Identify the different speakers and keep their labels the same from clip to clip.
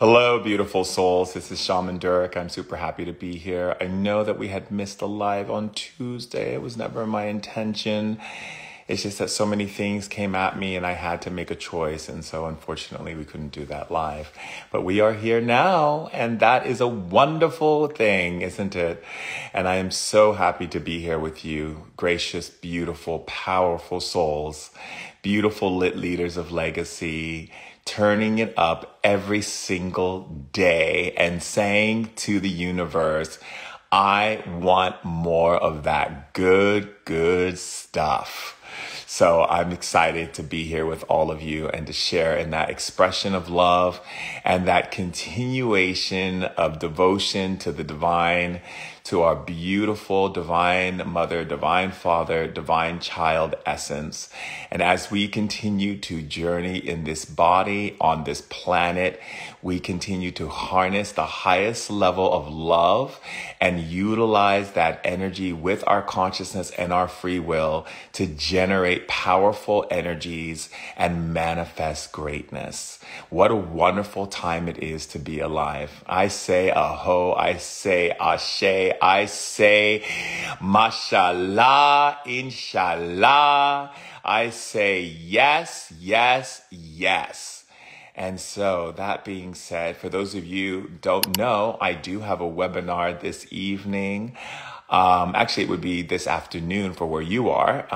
Speaker 1: Hello, beautiful souls. This is Shaman Durek. I'm super happy to be here. I know that we had missed a live on Tuesday. It was never my intention. It's just that so many things came at me and I had to make a choice. And so unfortunately, we couldn't do that live. But we are here now, and that is a wonderful thing, isn't it? And I am so happy to be here with you, gracious, beautiful, powerful souls, beautiful lit leaders of legacy, turning it up every single day and saying to the universe, I want more of that good stuff. So I'm excited to be here with all of you and to share in that expression of love and that continuation of devotion to the divine, to our beautiful divine mother, divine father, divine child essence. And as we continue to journey in this body, on this planet, we continue to harness the highest level of love and utilize that energy with our consciousness and our free will to generate powerful energies and manifest greatness. What a wonderful time it is to be alive. I say aho, I say ashe, I say mashallah, inshallah. I say yes, yes, yes. And so that being said, for those of you who don't know, I do have a webinar this evening. Actually, it would be this afternoon for where you are.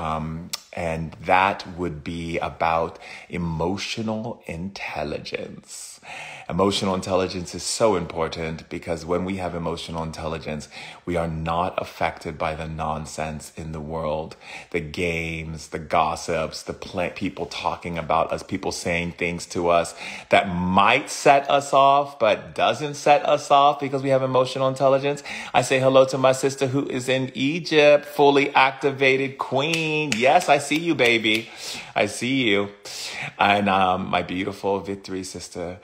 Speaker 1: And that would be about emotional intelligence. Emotional intelligence is so important because when we have emotional intelligence, we are not affected by the nonsense in the world, the games, the gossips, the people talking about us, people saying things to us that might set us off, but doesn't set us off because we have emotional intelligence. I say hello to my sister who is in Egypt, fully activated queen. Yes, I see you, baby. I see you. And my beautiful Victory sister.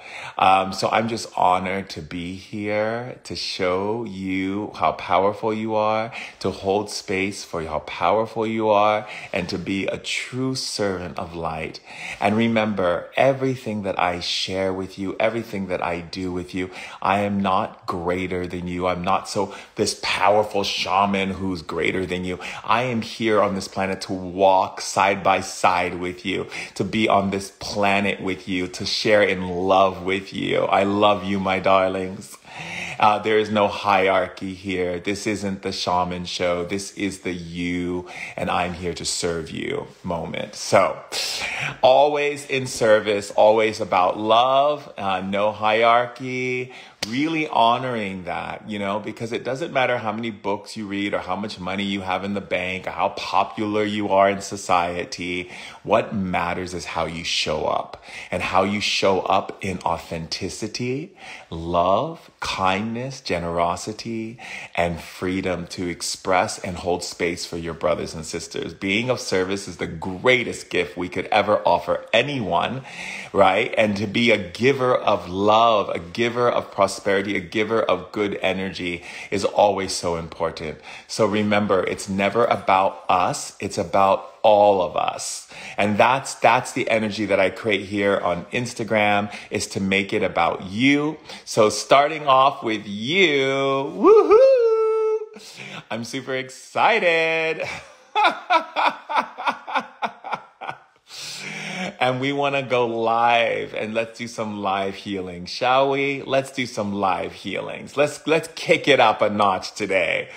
Speaker 1: So I'm just honored to be here to show you how powerful you are, to hold space for how powerful you are, and to be a true servant of light. And remember, everything that I share with you, everything that I do with you, I am not greater than you. I'm not this powerful shaman who's greater than you. I am here on this planet to walk side by side with you, to be on this planet with you, to share in love with you. I love you, my darlings. There is no hierarchy here. This isn't the shaman show. This is the you, and I'm here to serve you moment. So always in service, always about love, no hierarchy, really honoring that, because it doesn't matter how many books you read or how much money you have in the bank or how popular you are in society. What matters is how you show up, and how you show up in authenticity, love, kindness, generosity, and freedom to express and hold space for your brothers and sisters. Being of service is the greatest gift we could ever offer anyone, right? And to be a giver of love, a giver of prosperity, a giver of good energy is always so important. So remember, it's never about us. It's about all of us. And that's the energy that I create here on Instagram, is to make it about you. So starting off with you, woohoo! I'm super excited. And we want to go live, and let's do some live healing, shall we? Let's do some live healings. Let's kick it up a notch today.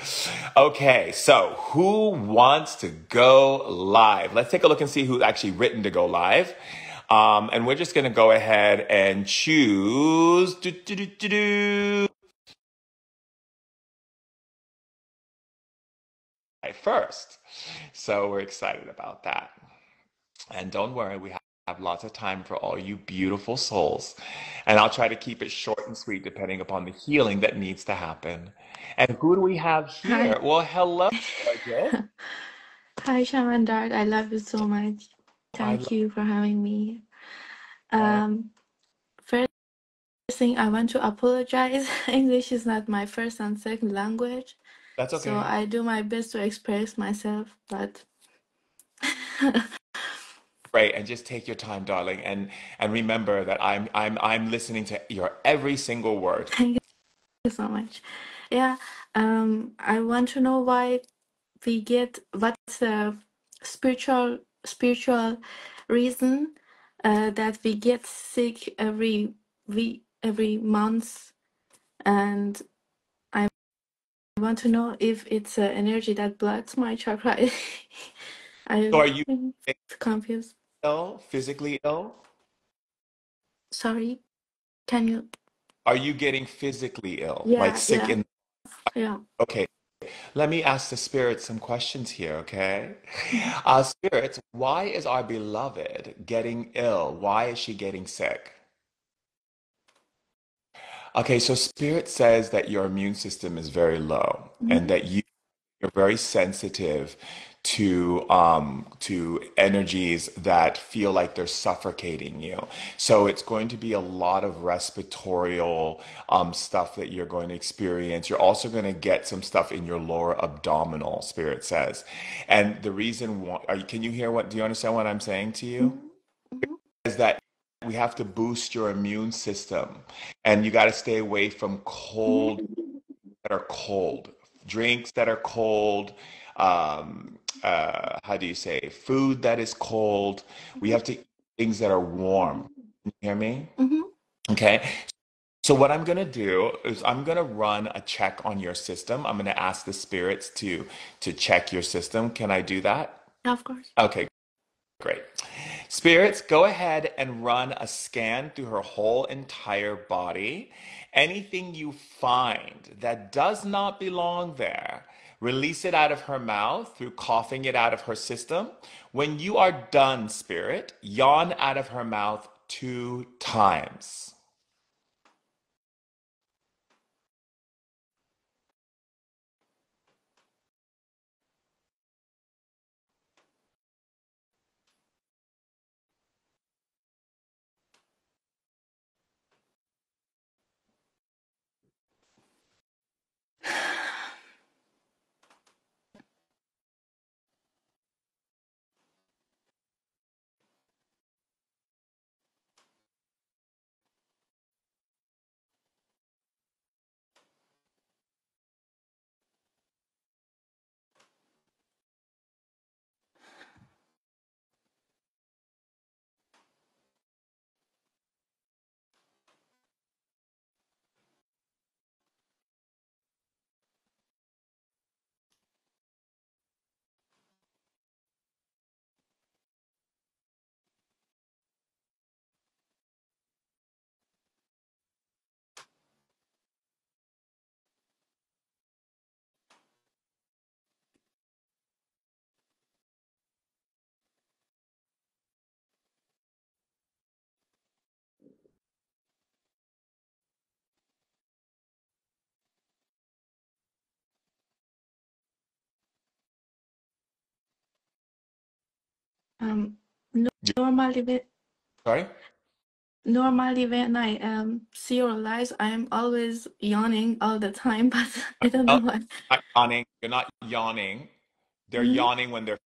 Speaker 1: Okay, so who wants to go live? Let's take a look and see who's actually written to go live. And we're just going to go ahead and choose first. So we're excited about that. And don't worry, we have lots of time for all you beautiful souls. And I'll try to keep it short and sweet depending upon the healing that needs to happen. And who do we have
Speaker 2: Hi.
Speaker 1: here? Well, hello, gorgeous.
Speaker 2: Hi, Shaman Durek. I love you so much.
Speaker 1: I
Speaker 2: Thank you for having me.
Speaker 1: love
Speaker 2: First thing, I want to apologize. English is not my first and second language,
Speaker 1: That's
Speaker 2: so
Speaker 1: okay.
Speaker 2: I do my best to express myself, but
Speaker 1: great. And just take your time, darling. And remember that I'm listening to your every single word.
Speaker 2: Thank you so much. Yeah, I want to know why we get what's the spiritual reason that we get sick every month, and I want to know if it's an energy that blocks my chakra.
Speaker 1: So
Speaker 2: I'm
Speaker 1: are you
Speaker 2: confused.
Speaker 1: ill, physically ill?
Speaker 2: Sorry, can you?
Speaker 1: Are you getting physically ill, like
Speaker 2: Yeah,
Speaker 1: sick
Speaker 2: yeah,
Speaker 1: in?
Speaker 2: yeah.
Speaker 1: Okay, let me ask the spirits some questions here, okay?
Speaker 2: Mhm.
Speaker 1: Spirits, why is our beloved getting ill? Why is she getting sick? Okay, so spirit says that your immune system is very low and
Speaker 2: Mhm.
Speaker 1: that you're very sensitive to energies that feel like they're suffocating you. So it's going to be a lot of respiratorial stuff that you're going to experience. You're also going to get some stuff in your lower abdominal, spirit says. And the reason why, can you hear what, do you understand what I'm saying to you?
Speaker 2: Mhm. Mhm.
Speaker 1: Is that we have to boost your immune system and you got to stay away from cold
Speaker 2: Mhm.
Speaker 1: that are cold, drinks that are cold, how do you say, food that is cold. We have to eat things that are warm. Can you hear me?
Speaker 2: Mhm.
Speaker 1: Okay. So what I'm gonna do is I'm gonna run a check on your system. I'm gonna ask the spirits to check your system. Can I do that?
Speaker 2: Of course.
Speaker 1: Okay, great. Spirits, go ahead and run a scan through her whole entire body. Anything you find that does not belong there, release it out of her mouth through coughing it out of her system. When you are done, spirit, yawn out of her mouth 2 times.
Speaker 2: Um, normally when
Speaker 1: Sorry?
Speaker 2: normally when I see your lives, I am always yawning all the time, but I don't know
Speaker 1: No,
Speaker 2: why.
Speaker 1: not yawning. You're not yawning. They're
Speaker 2: Mm-hmm.
Speaker 1: yawning when they're.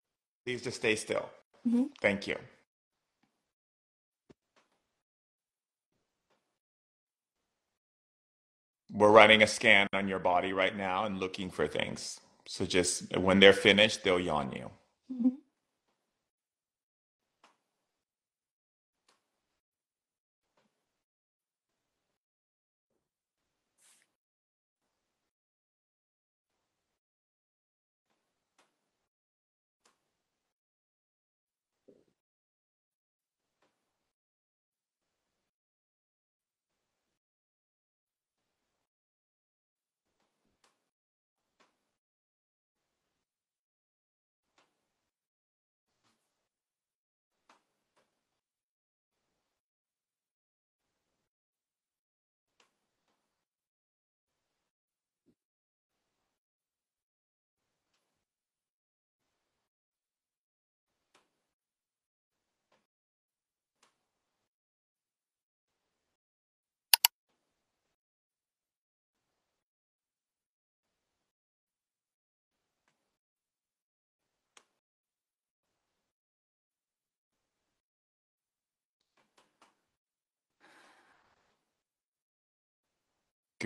Speaker 1: Please just stay still.
Speaker 2: Mm-hmm.
Speaker 1: Thank you. We're running a scan on your body right now and looking for things. So just when they're finished, they'll yawn you.
Speaker 2: Mm-hmm.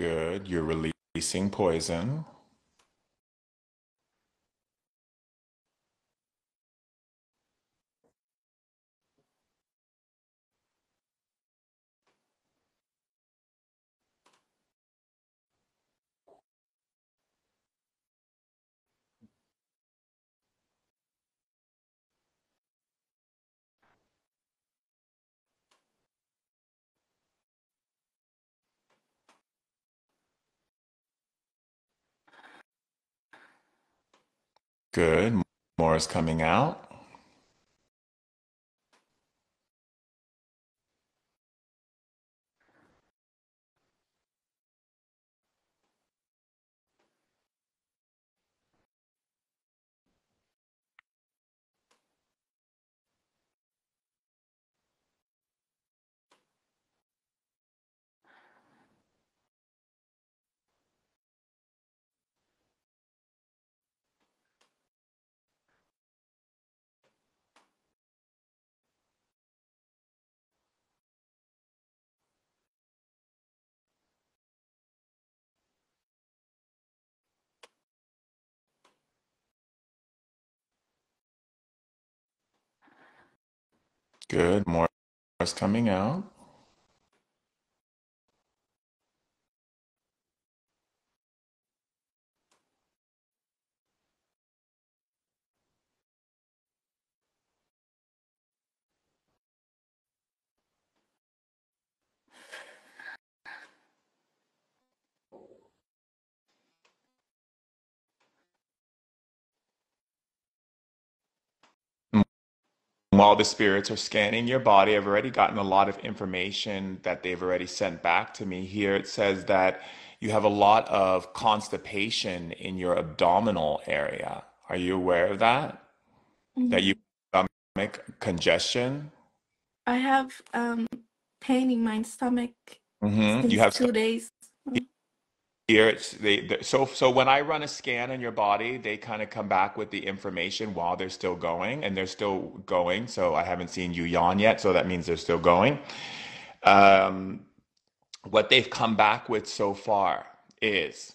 Speaker 1: Good. You're releasing poison. Good. More is coming out. Good. More is coming out. While the spirits are scanning your body, I've already gotten a lot of information that they've already sent back to me. Here it says that you have a lot of constipation in your abdominal area. Are you aware of that? That you
Speaker 2: Mhm.
Speaker 1: have stomach congestion?
Speaker 2: I have pain in my stomach
Speaker 1: You
Speaker 2: since
Speaker 1: have
Speaker 2: 2 days. Mm.
Speaker 1: here it's so when I run a scan on your body, they kind of come back with the information while they're still going, and they're still going. So I haven't seen you yawn yet, so that means they're still going. Um, what they've come back with so far is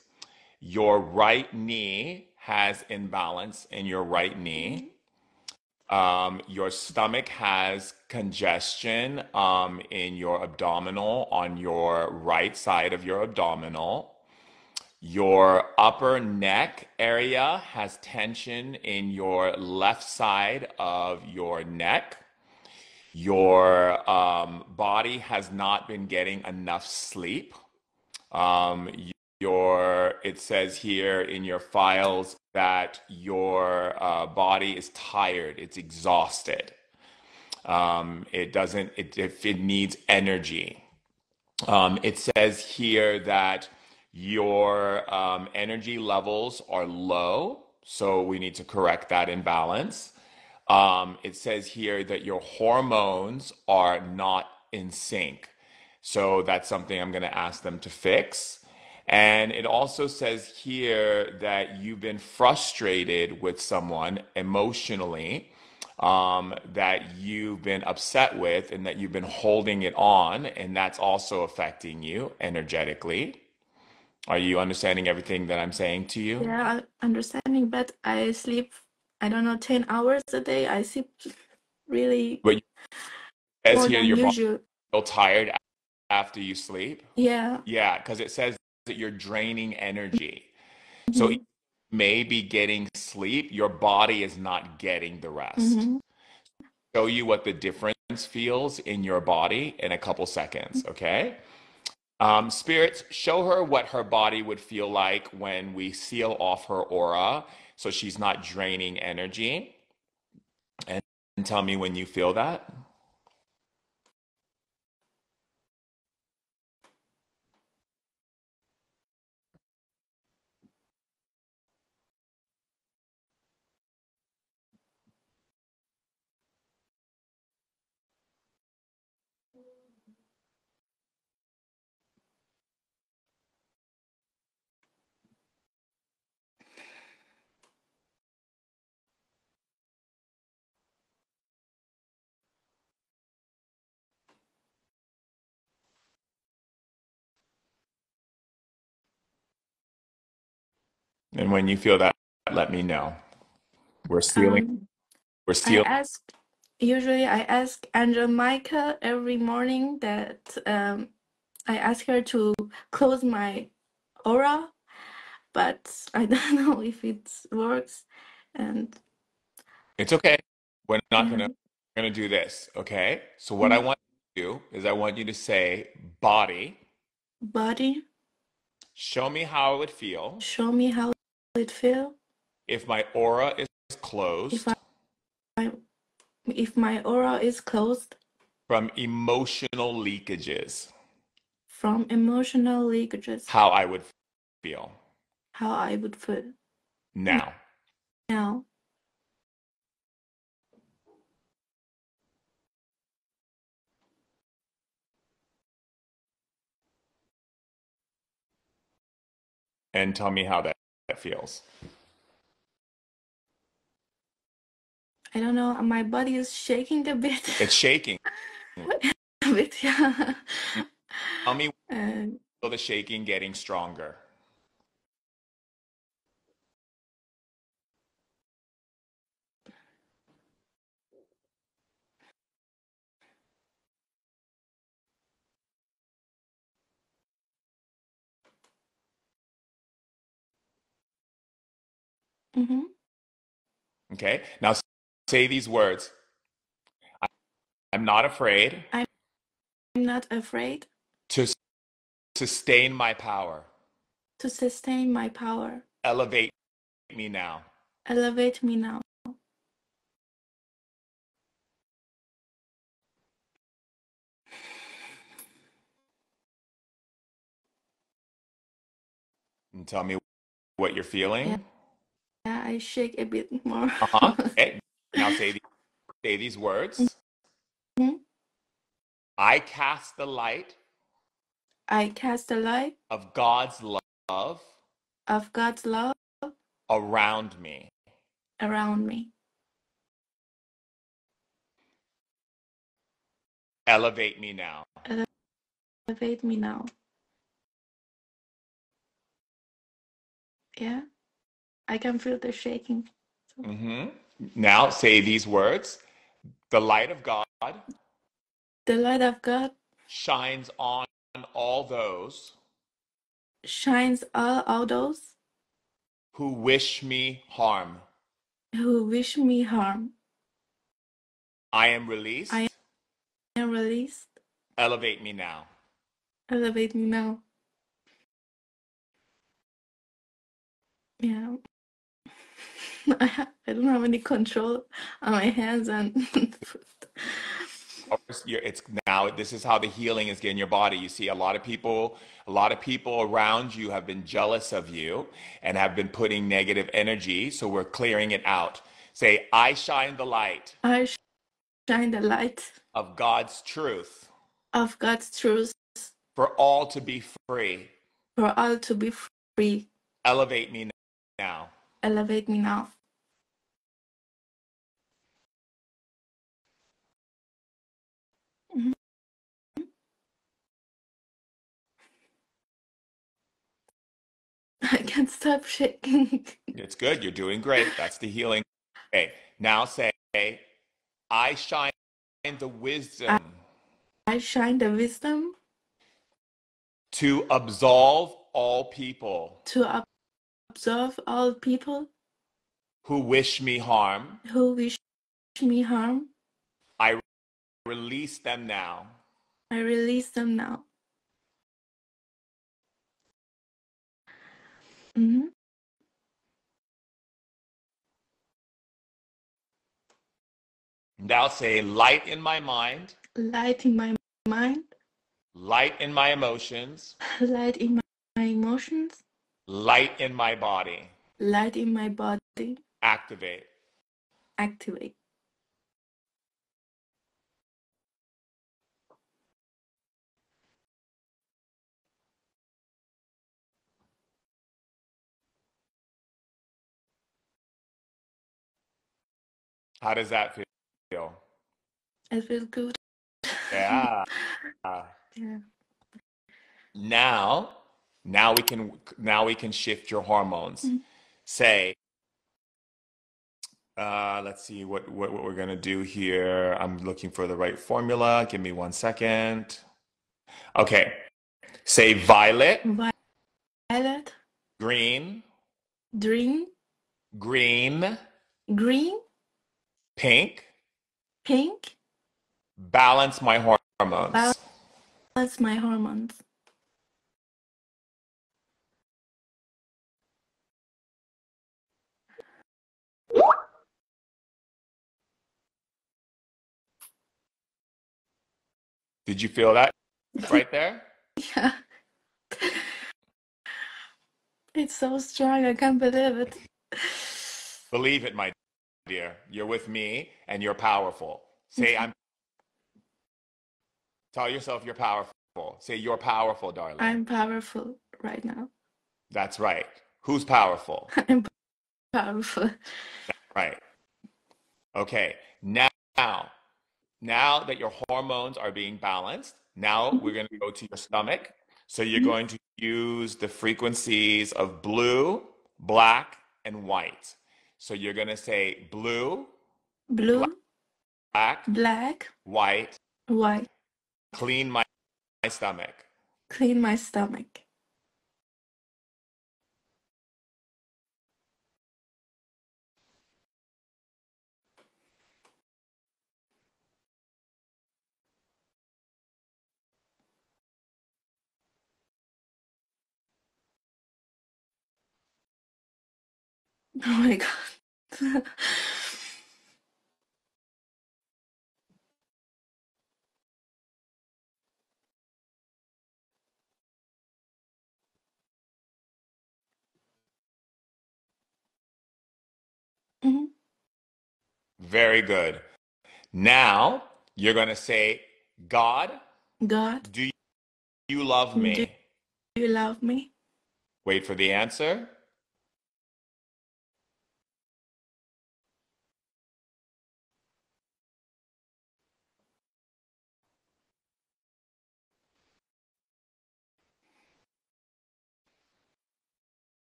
Speaker 1: your right knee has imbalance in your right knee.
Speaker 2: Mhm.
Speaker 1: Your stomach has congestion in your abdominal on your right side of your abdominal. Your upper neck area has tension in your left side of your neck. Your body has not been getting enough sleep. Um, it says here in your files that your body is tired, it's exhausted. It doesn't, if it needs energy. It says here that your energy levels are low, so we need to correct that imbalance. It says here that your hormones are not in sync. So that's something I'm going to ask them to fix. And it also says here that you've been frustrated with someone emotionally, that you've been upset with, and that you've been holding it on, and that's also affecting you energetically. Are you understanding everything that I'm saying to you?
Speaker 2: Yeah, understanding, but I sleep, I don't know, 10 hours a day. I sleep really
Speaker 1: But it says
Speaker 2: more
Speaker 1: here
Speaker 2: than
Speaker 1: your body
Speaker 2: usual.
Speaker 1: feel tired after you sleep.
Speaker 2: Yeah.
Speaker 1: Yeah, because it says that you're draining energy. So you
Speaker 2: Mm-hmm.
Speaker 1: may be getting sleep, your body is not getting the rest.
Speaker 2: Mm-hmm.
Speaker 1: Show you what the difference feels in your body in a couple seconds, okay? Spirits, show her what her body would feel like when we seal off her aura so she's not draining energy. And tell me when you feel that. And when you feel that, let me know. We're sealing.
Speaker 2: Um,
Speaker 1: We're
Speaker 2: I
Speaker 1: sealing.
Speaker 2: ask usually I ask Angel Michael every morning that I ask her to close my aura, but I don't know if it works. And
Speaker 1: It's okay. We're not
Speaker 2: yeah,
Speaker 1: gonna do this. Okay. So what I
Speaker 2: mm,
Speaker 1: want you to do is I want you to say, body,
Speaker 2: body,
Speaker 1: show me how it would feel
Speaker 2: show me how it feel
Speaker 1: if my aura is
Speaker 2: if
Speaker 1: closed
Speaker 2: I if my aura is closed
Speaker 1: from emotional leakages,
Speaker 2: from emotional leakages,
Speaker 1: how I would feel
Speaker 2: how I would feel
Speaker 1: now.
Speaker 2: now.
Speaker 1: And tell me how that feels.
Speaker 2: I don't know. My body is shaking a bit.
Speaker 1: It's shaking.
Speaker 2: A bit, yeah.
Speaker 1: Tell me,
Speaker 2: And
Speaker 1: feel the shaking getting stronger.
Speaker 2: mm-hmm.
Speaker 1: Okay. Now say these words. I'm not afraid
Speaker 2: I'm not afraid
Speaker 1: to sustain my power.
Speaker 2: to sustain my power.
Speaker 1: Elevate me now.
Speaker 2: Elevate me now.
Speaker 1: And tell me what you're
Speaker 2: Yeah,
Speaker 1: feeling.
Speaker 2: I shake a bit more.
Speaker 1: Uh-huh. Okay. Now say these words.
Speaker 2: Mhm.
Speaker 1: I cast the light
Speaker 2: I cast the light
Speaker 1: of God's love
Speaker 2: of God's love
Speaker 1: around me.
Speaker 2: around me.
Speaker 1: Elevate me now.
Speaker 2: Elevate me now. Yeah, I can feel the shaking. So,
Speaker 1: Hmm. Now say these words. The light of God
Speaker 2: the light of God
Speaker 1: shines on all those
Speaker 2: shines all those
Speaker 1: who wish me harm.
Speaker 2: who wish me harm.
Speaker 1: I am
Speaker 2: I
Speaker 1: released.
Speaker 2: am released.
Speaker 1: Elevate me now.
Speaker 2: Elevate me now. Yeah. I don't have any control on my hands and foot.
Speaker 1: It's now, this is how the healing is getting your body. You see a lot of people around you have been jealous of you and have been putting negative energy. So we're clearing it out. Say, I shine the light
Speaker 2: I shine the light
Speaker 1: of God's truth
Speaker 2: of God's truth
Speaker 1: for all to be free.
Speaker 2: for all to be free.
Speaker 1: Elevate me now.
Speaker 2: Elevate me now. Mhm. I can't stop shaking.
Speaker 1: It's good. You're doing great. That's the healing. Okay. Now say, I shine the
Speaker 2: I,
Speaker 1: wisdom
Speaker 2: I shine the wisdom
Speaker 1: to absolve all people
Speaker 2: to observe all people
Speaker 1: who wish me harm.
Speaker 2: who wish me harm.
Speaker 1: I release them now.
Speaker 2: I release them now. Mhm.
Speaker 1: Now say, light in my mind,
Speaker 2: Light in my mind,
Speaker 1: light in my emotions,
Speaker 2: light in my emotions,
Speaker 1: light in my body.
Speaker 2: light in my body.
Speaker 1: Activate.
Speaker 2: Activate.
Speaker 1: How does that feel?
Speaker 2: It feels good.
Speaker 1: Yeah.
Speaker 2: Yeah.
Speaker 1: Now, now we can shift your hormones.
Speaker 2: Mhm.
Speaker 1: say, let's see what we're gonna do here. I'm looking for the right formula. Give me 1 second. Okay. Say violet,
Speaker 2: violet,
Speaker 1: green,
Speaker 2: green,
Speaker 1: green,
Speaker 2: green,
Speaker 1: pink,
Speaker 2: pink,
Speaker 1: balance my hormones.
Speaker 2: balance my hormones.
Speaker 1: Did you feel that right there?
Speaker 2: Yeah, it's so strong. I can't believe it.
Speaker 1: Believe it, my dear. You're with me and you're powerful. Say,
Speaker 2: Okay.
Speaker 1: I'm, tell yourself you're powerful. Say, you're powerful, darling.
Speaker 2: I'm powerful right now.
Speaker 1: That's right. Who's powerful?
Speaker 2: I'm powerful.
Speaker 1: Right. Okay. Now, now that your hormones are being balanced, now we're going to go to your stomach. So you're
Speaker 2: Mhm.
Speaker 1: going to use the frequencies of blue, black, and white. So you're going to say blue,
Speaker 2: Blue,
Speaker 1: black,
Speaker 2: black,
Speaker 1: white,
Speaker 2: white.
Speaker 1: clean my stomach.
Speaker 2: Clean my stomach. Oh my God. Mhm.
Speaker 1: Very good. Now you're going to say, God,
Speaker 2: God,
Speaker 1: do you love
Speaker 2: do
Speaker 1: me?
Speaker 2: you love me?
Speaker 1: Wait for the answer.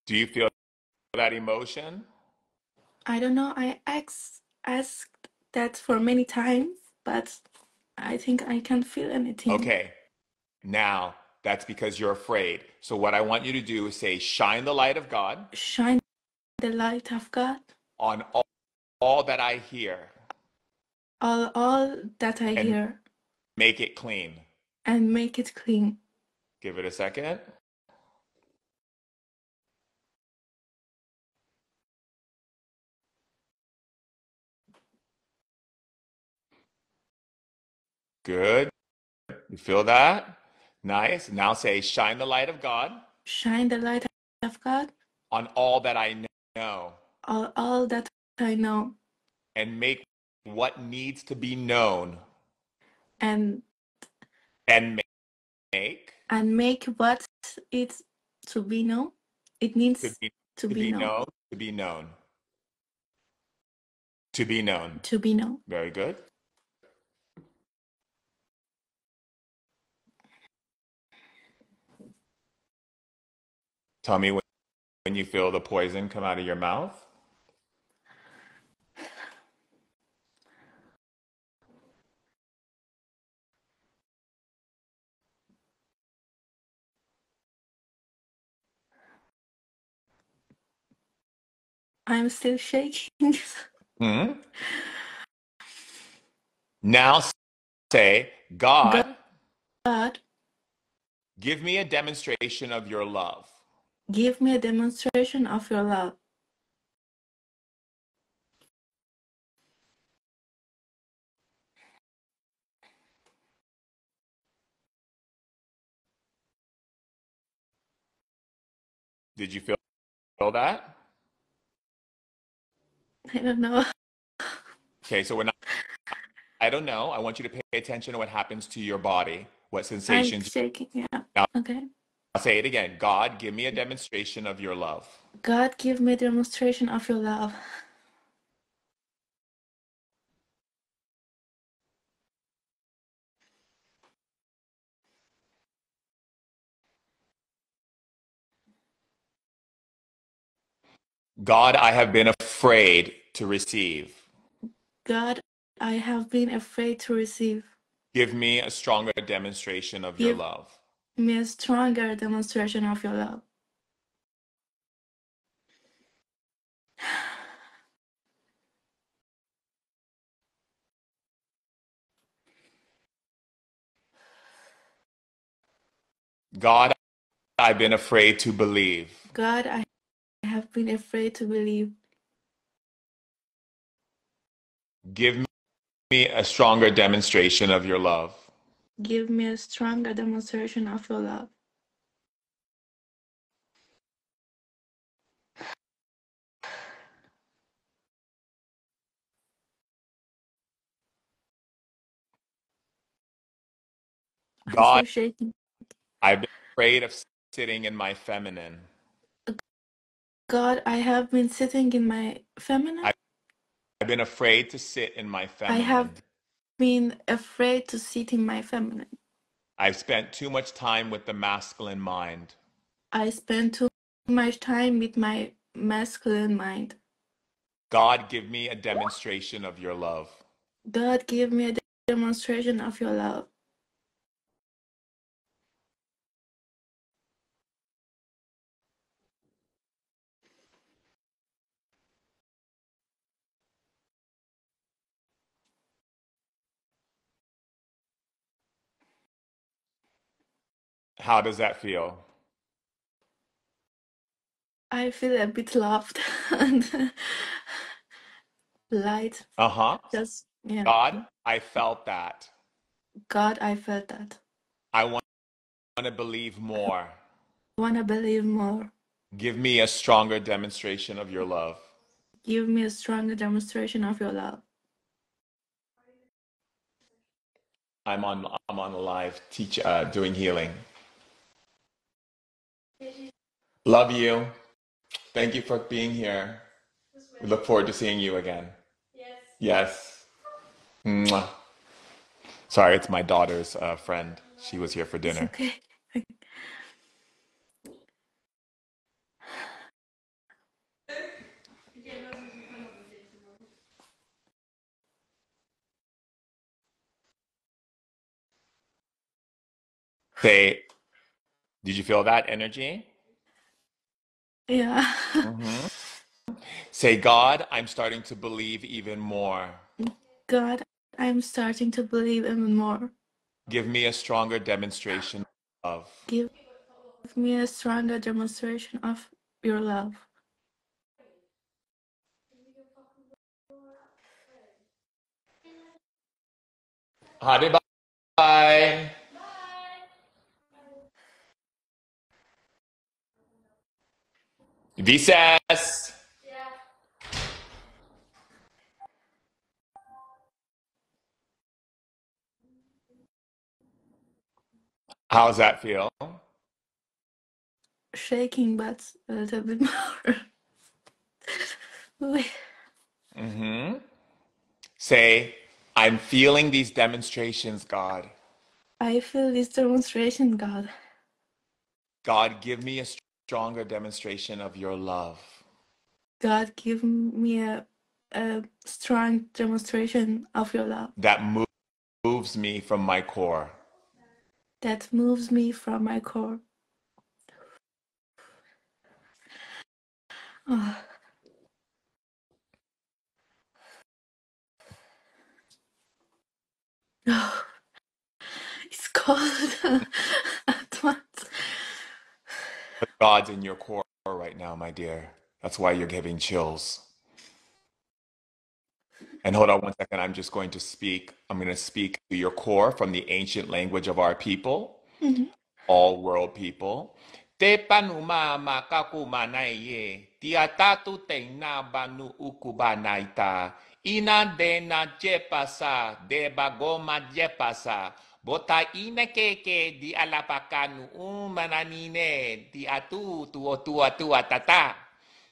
Speaker 1: Do you feel that emotion?
Speaker 2: I don't know. I asked that for many times, but I think I can't feel anything.
Speaker 1: Okay. Now that's because you're afraid. So what I want you to do is say, shine the light of God
Speaker 2: Shine the light of God,
Speaker 1: on all that I hear
Speaker 2: all that I
Speaker 1: and
Speaker 2: hear,
Speaker 1: make it clean.
Speaker 2: and make it clean.
Speaker 1: Give it a second. Good. You feel that? Nice. Now say, shine the light of God
Speaker 2: Shine the light of God,
Speaker 1: on all that I know
Speaker 2: all that I know,
Speaker 1: and make what needs to be known
Speaker 2: and
Speaker 1: and make
Speaker 2: make what it's to be known. It
Speaker 1: to
Speaker 2: needs
Speaker 1: be
Speaker 2: to
Speaker 1: to
Speaker 2: be
Speaker 1: be
Speaker 2: known.
Speaker 1: known, to be known, to be known.
Speaker 2: To be known.
Speaker 1: Very good. Tell me when you feel the poison come out of your mouth.
Speaker 2: I'm still shaking.
Speaker 1: Hmm? Now say, God,
Speaker 2: God,
Speaker 1: give me a demonstration of your love.
Speaker 2: give me a demonstration of your love.
Speaker 1: Did you feel that?
Speaker 2: I don't know.
Speaker 1: Okay, so I don't know. I want you to pay attention to what happens to your body, what
Speaker 2: I'm
Speaker 1: sensations.
Speaker 2: shaking. Yeah.
Speaker 1: Now,
Speaker 2: Okay.
Speaker 1: I'll say it again. God, give me a demonstration of your love.
Speaker 2: God, give me a demonstration of your love.
Speaker 1: God, I have been afraid to receive.
Speaker 2: God, I have been afraid to receive.
Speaker 1: Give me a stronger demonstration of your
Speaker 2: Give
Speaker 1: love.
Speaker 2: me a stronger demonstration of your love.
Speaker 1: God, I've been afraid to believe.
Speaker 2: God, I have been afraid to believe.
Speaker 1: Give me a stronger demonstration of your love.
Speaker 2: Give me a stronger demonstration of your love. I
Speaker 1: God,
Speaker 2: feel shaking.
Speaker 1: I've been afraid of sitting in my feminine.
Speaker 2: God, I have been sitting in my feminine.
Speaker 1: I've been afraid to sit in my
Speaker 2: I have
Speaker 1: feminine.
Speaker 2: been afraid to sit in my feminine.
Speaker 1: I've spent too much time with the masculine mind.
Speaker 2: I spend too much time with my masculine mind.
Speaker 1: God, give me a demonstration of your love.
Speaker 2: God, give me a demonstration of your love.
Speaker 1: How does that feel?
Speaker 2: I feel a bit loved and light.
Speaker 1: Uh-huh.
Speaker 2: Just, yeah.
Speaker 1: God, I felt that.
Speaker 2: God, I felt that.
Speaker 1: I want to believe more.
Speaker 2: I want to believe more.
Speaker 1: Give me a stronger demonstration of your love.
Speaker 2: Give me a stronger demonstration of your love.
Speaker 1: I'm on a live doing healing. Love you. Thank you for being here. We look forward to seeing you again. Yes. Mwah. Sorry, it's my daughter's friend. She was here for
Speaker 2: It's
Speaker 1: dinner.
Speaker 2: okay.
Speaker 1: Say, did you feel that energy?
Speaker 2: Yeah.
Speaker 1: Hmm. Say, God, I'm starting to believe even more.
Speaker 2: God, I'm starting to believe even more.
Speaker 1: Give me a stronger demonstration of.
Speaker 2: Give me a stronger demonstration of your love.
Speaker 1: Hadi bye. Visas. How's that feel?
Speaker 2: Shaking, but a little bit more.
Speaker 1: Hmm. Say, I'm feeling these demonstrations, God.
Speaker 2: I feel this demonstration, God.
Speaker 1: God, give me a stronger demonstration of your love
Speaker 2: God, give me a strong demonstration of your love
Speaker 1: that moves me from my core.
Speaker 2: that moves me from my core. Oh, oh, it's cold at once.
Speaker 1: But God's in your core right now, my dear. That's why you're giving chills. And hold on one second. I'm going to speak to your core from the ancient language of our people,
Speaker 2: Mhm.
Speaker 1: all world people. Te panuma makaku manaiye, tiatatu te na banu ukubanaita, ina de na jepasa, de bagoma jepasa, bota ina keke di alapakanu mananine, di atu tu otu atu atata.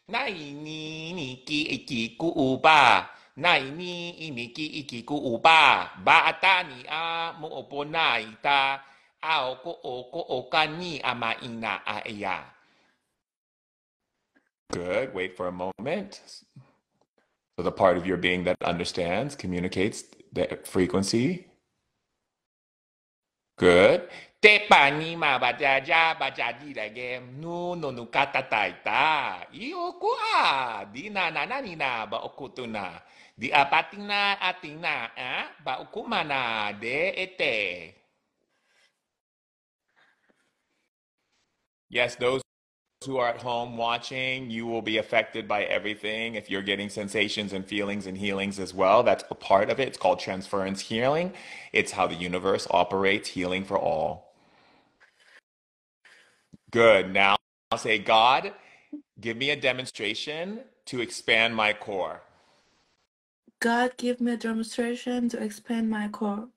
Speaker 1: Nai ni ni ki iki ku uba, nai ni ini ki iki ku uba, ba atani a mo oponai ta, Aoko oko okani ama ina a ea. Good. Wait for a moment. So the part of your being that understands, communicates the frequency. Good. Te pani ma bajaja bajadi la game. No no no kata taita. Ioku a. Di na na na ni na ba okutuna. Di apatina atina ba okumana de ete. Yes, those who are at home watching, you will be affected by everything. If you're getting sensations and feelings and healings as well, that's a part of it. It's called transference healing. It's how the universe operates, healing for all. Good. Now I'll say, God, give me a demonstration to expand my core.
Speaker 2: God, give me a demonstration to expand my core.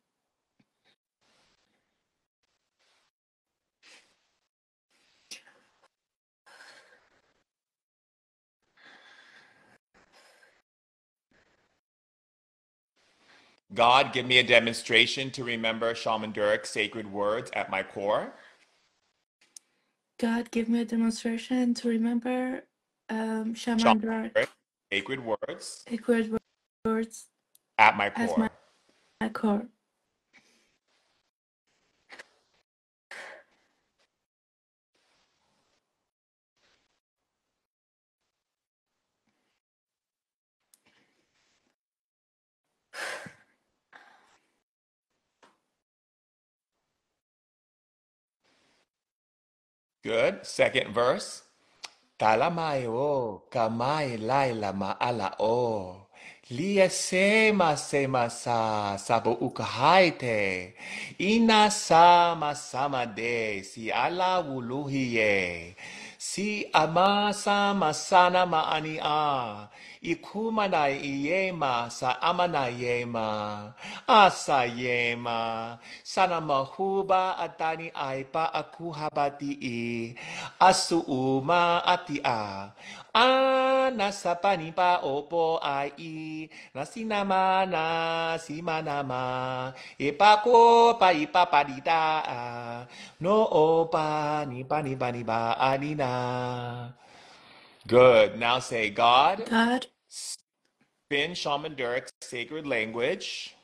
Speaker 1: God, give me a demonstration to remember Shaman Durek's sacred words at my core.
Speaker 2: God, give me a demonstration to remember
Speaker 1: Shaman
Speaker 2: Shaman Durek
Speaker 1: Durek's sacred words
Speaker 2: sacred words
Speaker 1: at my
Speaker 2: as
Speaker 1: core.
Speaker 2: my core.
Speaker 1: Good. Second verse. Talamayo, kamay laila maalao. Lia sema sema sabo ukahaite. Ina sama sama de si ala wuluhiye. Si ama sama sana maani a. Ikumana iyema sa amana yema. Asa yema. Sana mahuba atani aipa akuhabati i. Asu uma ati a. Nasa panipa opo ai. Nasinama na simanama. Ipako pa ipapadita a. No opa ni pani ba anina. Good. Now say, God,
Speaker 2: God,
Speaker 1: spin Shaman Durek's sacred language.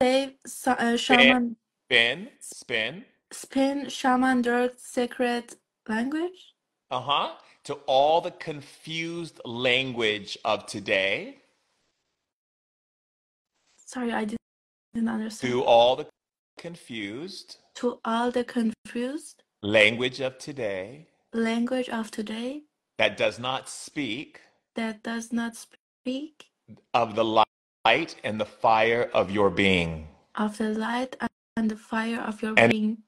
Speaker 2: save
Speaker 1: Spin,
Speaker 2: Shaman,
Speaker 1: spin.
Speaker 2: spin Shaman Durek's sacred language.
Speaker 1: Uh-huh. To all the confused language of today.
Speaker 2: Sorry, I didn't understand.
Speaker 1: To all the confused
Speaker 2: To all the confused
Speaker 1: language of today
Speaker 2: language of today
Speaker 1: that does not speak
Speaker 2: that does not speak
Speaker 1: of the light and the fire of your being.
Speaker 2: of the light and the fire of your
Speaker 1: And
Speaker 2: being,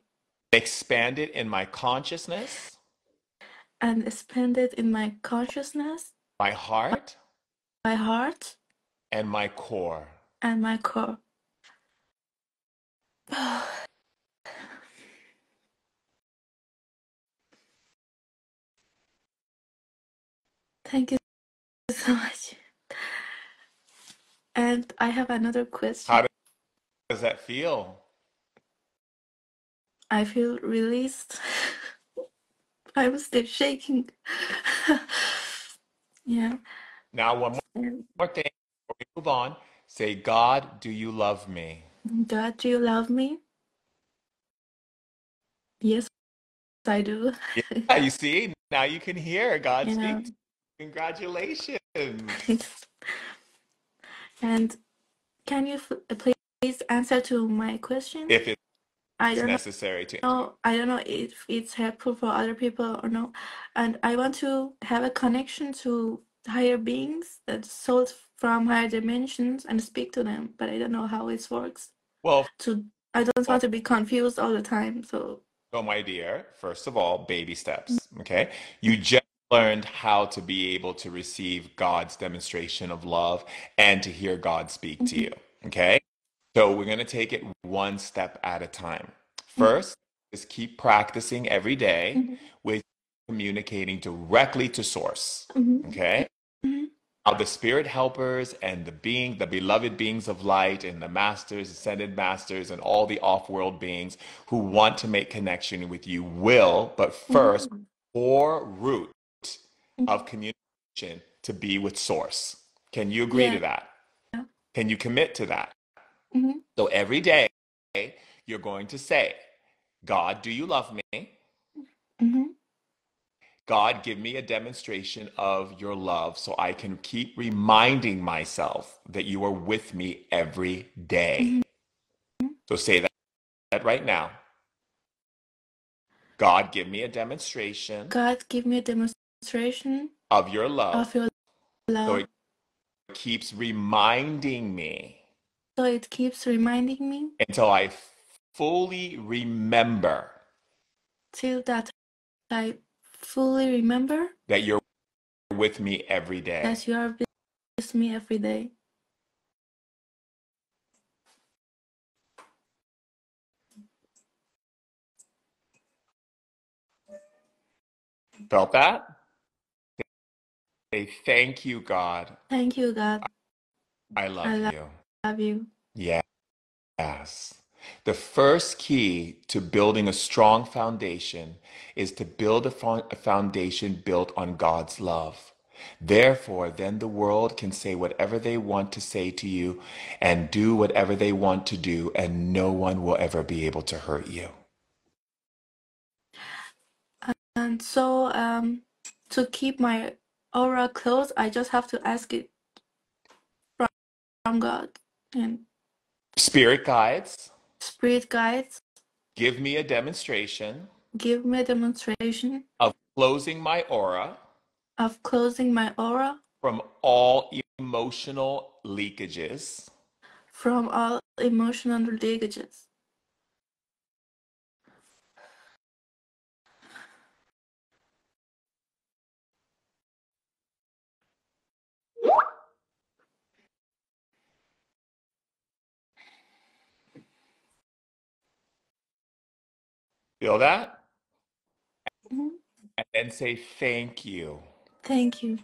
Speaker 1: expand it in my consciousness,
Speaker 2: and expand it in my consciousness,
Speaker 1: my heart,
Speaker 2: my heart,
Speaker 1: and my core.
Speaker 2: and my core. Thank you so much. And I have another question.
Speaker 1: How does that feel?
Speaker 2: I feel released. I'm still shaking. Yeah.
Speaker 1: Now, one more thing before we move on. Say, God, do you love me?
Speaker 2: God, do you love me? Yes, I do.
Speaker 1: Yeah, you see, now you can hear God
Speaker 2: Yeah.
Speaker 1: speak to you. Congratulations.
Speaker 2: And can you please answer to my question?
Speaker 1: If
Speaker 2: I
Speaker 1: it's
Speaker 2: don't
Speaker 1: necessary to.
Speaker 2: know. I don't know if it's helpful for other people or no. And I want to have a connection to higher beings, that souls from higher dimensions, and speak to them. But I don't know how it works.
Speaker 1: Well,
Speaker 2: I don't want to be confused all the time. So
Speaker 1: my dear, first of all, baby steps, okay? You just learned how to be able to receive God's demonstration of love and to hear God speak to
Speaker 2: mhm,
Speaker 1: you, okay? So we're going to take it one step at a time.
Speaker 2: mhm,
Speaker 1: First, is keep practicing every day
Speaker 2: mhm,
Speaker 1: with communicating directly to source,
Speaker 2: mhm,
Speaker 1: okay?
Speaker 2: mhm,
Speaker 1: Now, the spirit helpers and the beloved beings of light and the masters, ascended masters, and all the off-world beings who want to make connection with you will, but first,
Speaker 2: mhm.
Speaker 1: core root of
Speaker 2: Mhm.
Speaker 1: communication to be with Source. Can you agree to
Speaker 2: Yeah.
Speaker 1: that? Can you commit to that?
Speaker 2: Mm-hmm.
Speaker 1: So every day you're going to say, God, do you love me?
Speaker 2: Mm-hmm.
Speaker 1: God, give me a demonstration of your love so I can keep reminding myself that you are with me every day.
Speaker 2: Mm-hmm.
Speaker 1: So say that right now. God, give me a demonstration
Speaker 2: God, give me a demonstration
Speaker 1: of your love
Speaker 2: of your
Speaker 1: so
Speaker 2: love.
Speaker 1: it keeps reminding me
Speaker 2: So it keeps reminding me
Speaker 1: until I fully remember
Speaker 2: till that I fully remember
Speaker 1: that you're with me every day.
Speaker 2: that you are with me every day.
Speaker 1: Felt that? Say, thank you, God.
Speaker 2: Thank you, God.
Speaker 1: I love
Speaker 2: I
Speaker 1: you.
Speaker 2: love you.
Speaker 1: Yes. The first key to building a strong foundation is to build a foundation built on God's love. Therefore, then the world can say whatever they want to say to you and do whatever they want to do, and no one will ever be able to hurt you.
Speaker 2: And so, to keep my aura close, I just have to ask it from God and
Speaker 1: Spirit guides,
Speaker 2: spirit guides.
Speaker 1: give me a demonstration
Speaker 2: Give me a demonstration
Speaker 1: of closing my aura
Speaker 2: of closing my aura
Speaker 1: from all emotional leakages.
Speaker 2: from all emotional leakages.
Speaker 1: Feel that?
Speaker 2: Mhm.
Speaker 1: And then say thank you.
Speaker 2: Thank you.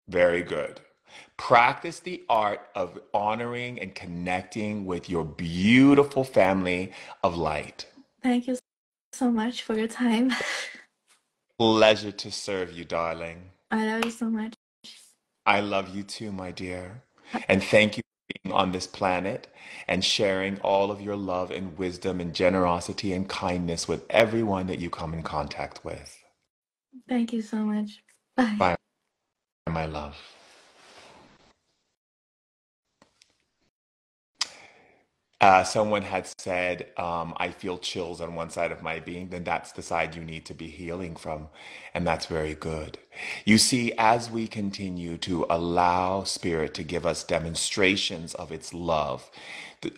Speaker 1: Very good. Practice the art of honoring and connecting with your beautiful family of light.
Speaker 2: Thank you so much for your time.
Speaker 1: Pleasure to serve you, darling.
Speaker 2: I love you so much.
Speaker 1: I love you too, my dear. And thank you for being on this planet and sharing all of your love and wisdom and generosity and kindness with everyone that you come in contact with.
Speaker 2: Thank you so much. Bye.
Speaker 1: Bye, my love. Someone had said, I feel chills on one side of my being, then that's the side you need to be healing from. And that's very good. You see, as we continue to allow Spirit to give us demonstrations of its love,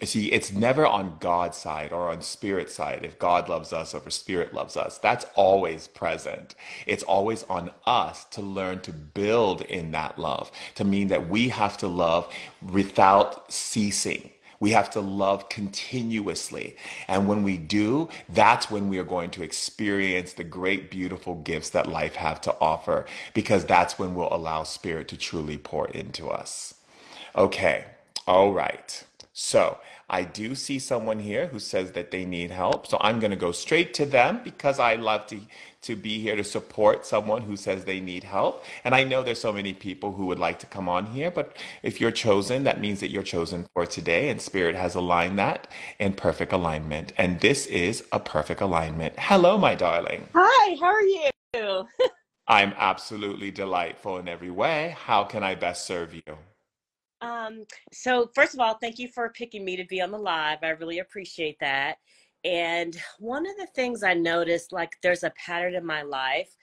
Speaker 1: see, it's never on God's side or on Spirit's side, if God loves us or if Spirit loves us. That's always present. It's always on us to learn to build in that love, to mean that we have to love without ceasing. We have to love continuously. And when we do, that's when we are going to experience the great, beautiful gifts that life have to offer, because that's when we'll allow Spirit to truly pour into us. Okay. All right. So I do see someone here who says that they need help. So I'm going to go straight to them because I love to be here to support someone who says they need help. And I know there's so many people who would like to come on here, but if you're chosen, that means that you're chosen for today, and Spirit has aligned that in perfect alignment. And this is a perfect alignment. Hello, my darling.
Speaker 3: Hi, how are you?
Speaker 1: I'm absolutely delightful in every way. How can I best serve you?
Speaker 3: Um, so first of all, thank you for picking me to be on the live. I really appreciate that. And one of the things I noticed, like there's a pattern in my life,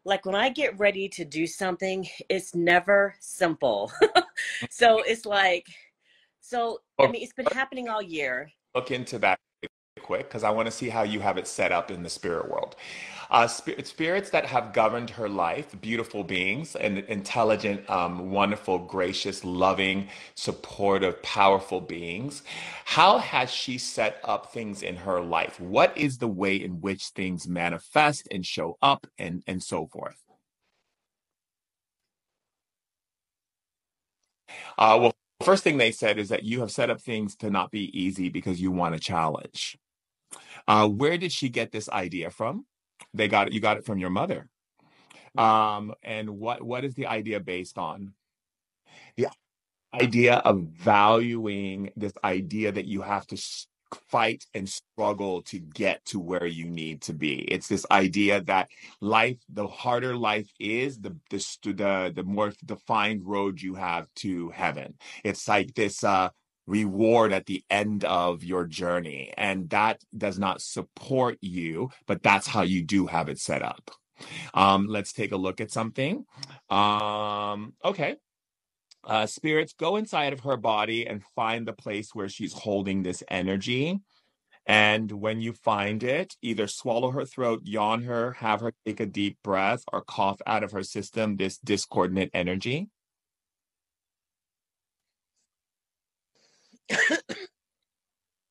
Speaker 3: like when I get ready to do something, it's never simple. So it's like, I
Speaker 1: Well,
Speaker 3: mean, it's been happening all year.
Speaker 1: look into that quick because I want to see how you have it set up in the spirit world. Spirits that have governed her life, beautiful beings, and intelligent, wonderful, gracious, loving, supportive, powerful beings. How has she set up things in her life? What is the way in which things manifest and show up and so forth? Well, first thing they said is that you have set up things to not be easy because you want a challenge. Where did she get this idea from? You got it from your mother. And what is the idea based on? The idea of valuing this idea that you have to fight and struggle to get to where you need to be. It's this idea that life, the harder life is, the more defined road you have to heaven. It's like this reward at the end of your journey, and that does not support you, but that's how you do have it set up. Let's take a look at something. Okay. Spirits, go inside of her body and find the place where she's holding this energy. And when you find it, either swallow her throat, yawn her, have her take a deep breath, or cough out of her system this discordant energy.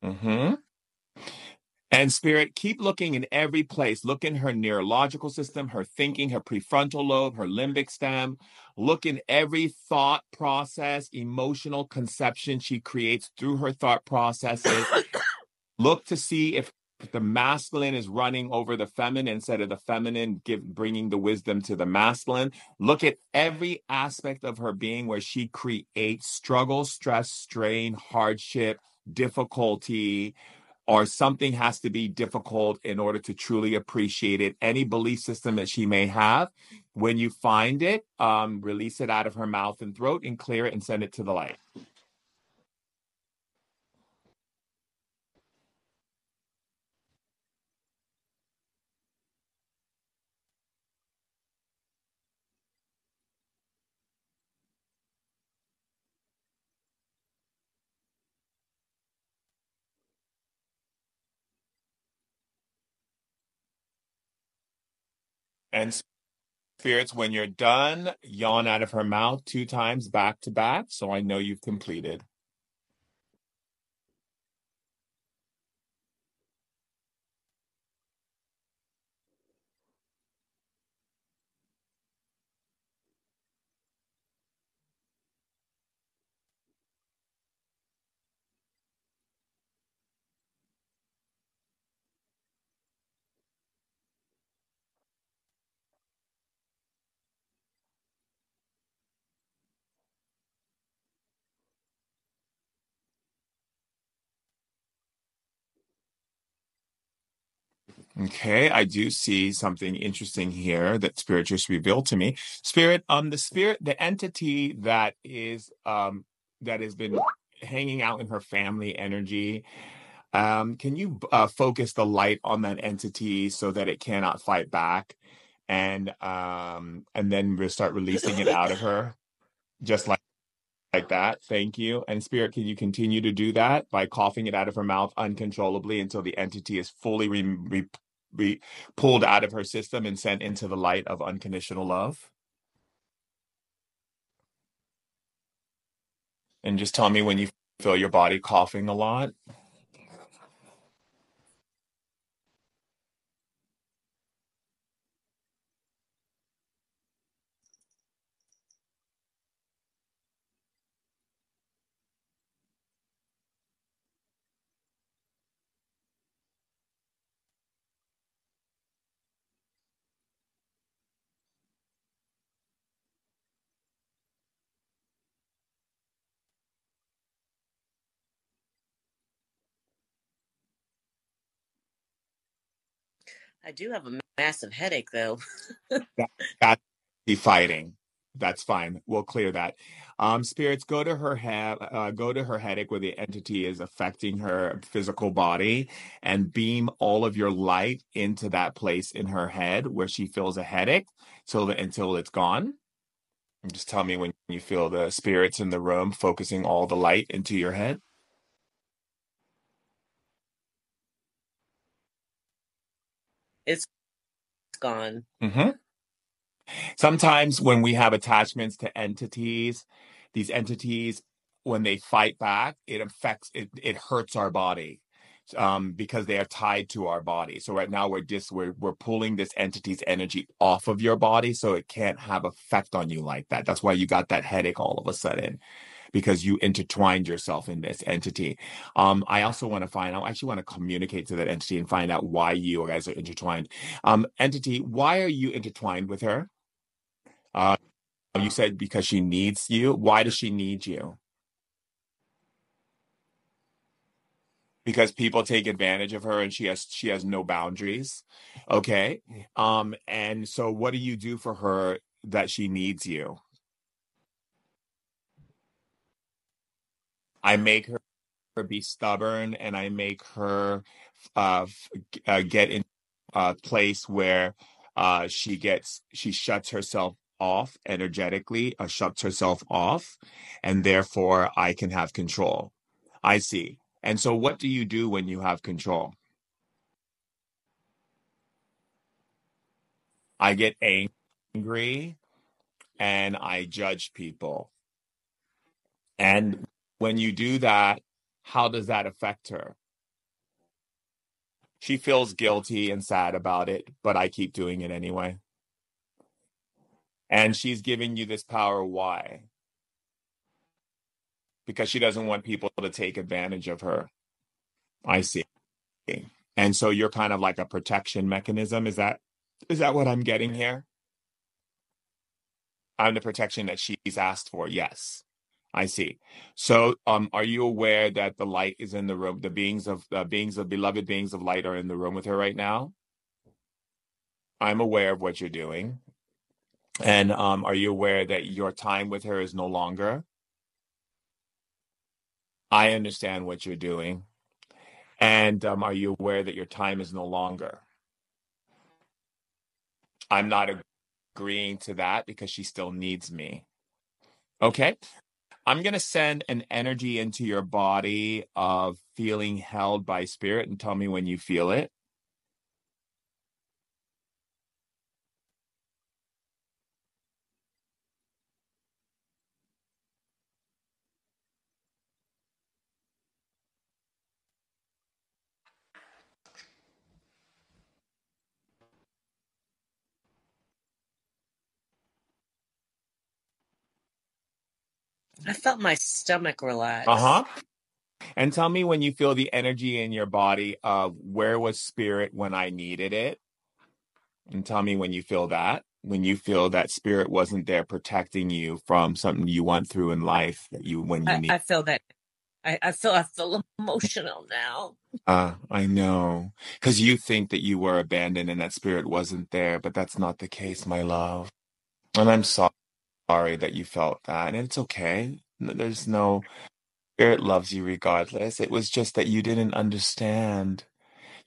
Speaker 1: Mm-hmm. And spirit, keep looking in every place. Look in her neurological system, her thinking, her prefrontal lobe, her limbic stem. Look in every thought process, emotional conception she creates through her thought processes. Look to see if the masculine is running over the feminine instead of the feminine bringing the wisdom to the masculine. Look at every aspect of her being where she creates struggle, stress, strain, hardship, difficulty, or something has to be difficult in order to truly appreciate it. Any belief system that she may have, when you find it, release it out of her mouth and throat and clear it and send it to the light. And spirits, when you're done, yawn out of her mouth 2 times back to back, so I know you've completed. Okay, I do see something interesting here that Spirit just revealed to me. Spirit, the entity that has been hanging out in her family energy. Can you focus the light on that entity so that it cannot fight back, and then we'll start releasing it out of her, just like that. Thank you. And Spirit, can you continue to do that by coughing it out of her mouth uncontrollably until the entity is fully pulled out of her system and sent into the light of unconditional love? And just tell me when you feel your body coughing a lot.
Speaker 3: I do have a massive headache, though.
Speaker 1: That's the fighting. That's fine. We'll clear that. Spirits, go to her headache where the entity is affecting her physical body, and beam all of your light into that place in her head where she feels a headache, until it's gone. And just tell me when you feel the spirits in the room focusing all the light into your head.
Speaker 3: It's gone.
Speaker 1: Mm-hmm. Sometimes when we have attachments to entities, these entities, when they fight back, it hurts our body, because they are tied to our body. So right now we're pulling this entity's energy off of your body so it can't have effect on you like that. That's why you got that headache all of a sudden, because you intertwined yourself in this entity. I also want to I actually want to communicate to that entity and find out why you guys are intertwined. Entity, why are you intertwined with her? Uh, you said because she needs you. Why does she need you? Because people take advantage of her and she has no boundaries. Okay. And so what do you do for her that she needs you? I make her be stubborn, and I make her get in a place where she shuts herself off energetically, shuts herself off, and therefore I can have control. I see. And so what do you do when you have control? I get angry and I judge people. And when you do that, how does that affect her? She feels guilty and sad about it, but I keep doing it anyway. And she's giving you this power. Why? Because she doesn't want people to take advantage of her. I see. And so you're kind of like a protection mechanism. Is that what I'm getting here? I'm the protection that she's asked for. Yes. I see. So, are you aware that the light is in the room? The beloved beings of light are in the room with her right now. I'm aware of what you're doing. And are you aware that your time with her is no longer? I understand what you're doing. And are you aware that your time is no longer? I'm not agreeing to that because she still needs me. Okay. I'm going to send an energy into your body of feeling held by spirit, and tell me when you feel it.
Speaker 3: I felt my stomach relax.
Speaker 1: Uh-huh. And tell me when you feel the energy in your body of where was spirit when I needed it. And tell me when you feel that spirit wasn't there protecting you from something you went through in life that you when you need.
Speaker 3: I feel that. I feel emotional now.
Speaker 1: I know. Because you think that you were abandoned and that spirit wasn't there, but that's not the case, my love. And I'm sorry that you felt that. And it's okay. There's no spirit loves you regardless. It was just that you didn't understand.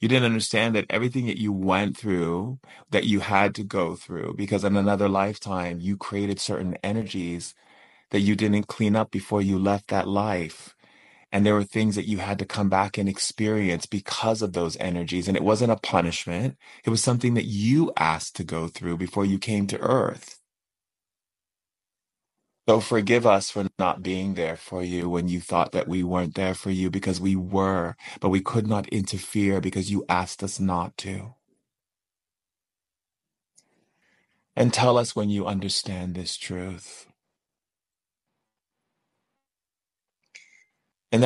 Speaker 1: You didn't understand that everything that you went through, that you had to go through, because in another lifetime, you created certain energies that you didn't clean up before you left that life. And there were things that you had to come back and experience because of those energies. And it wasn't a punishment. It was something that you asked to go through before you came to Earth. So forgive us for not being there for you when you thought that we weren't there for you, because we were, but we could not interfere because you asked us not to. And tell us when you understand this truth. And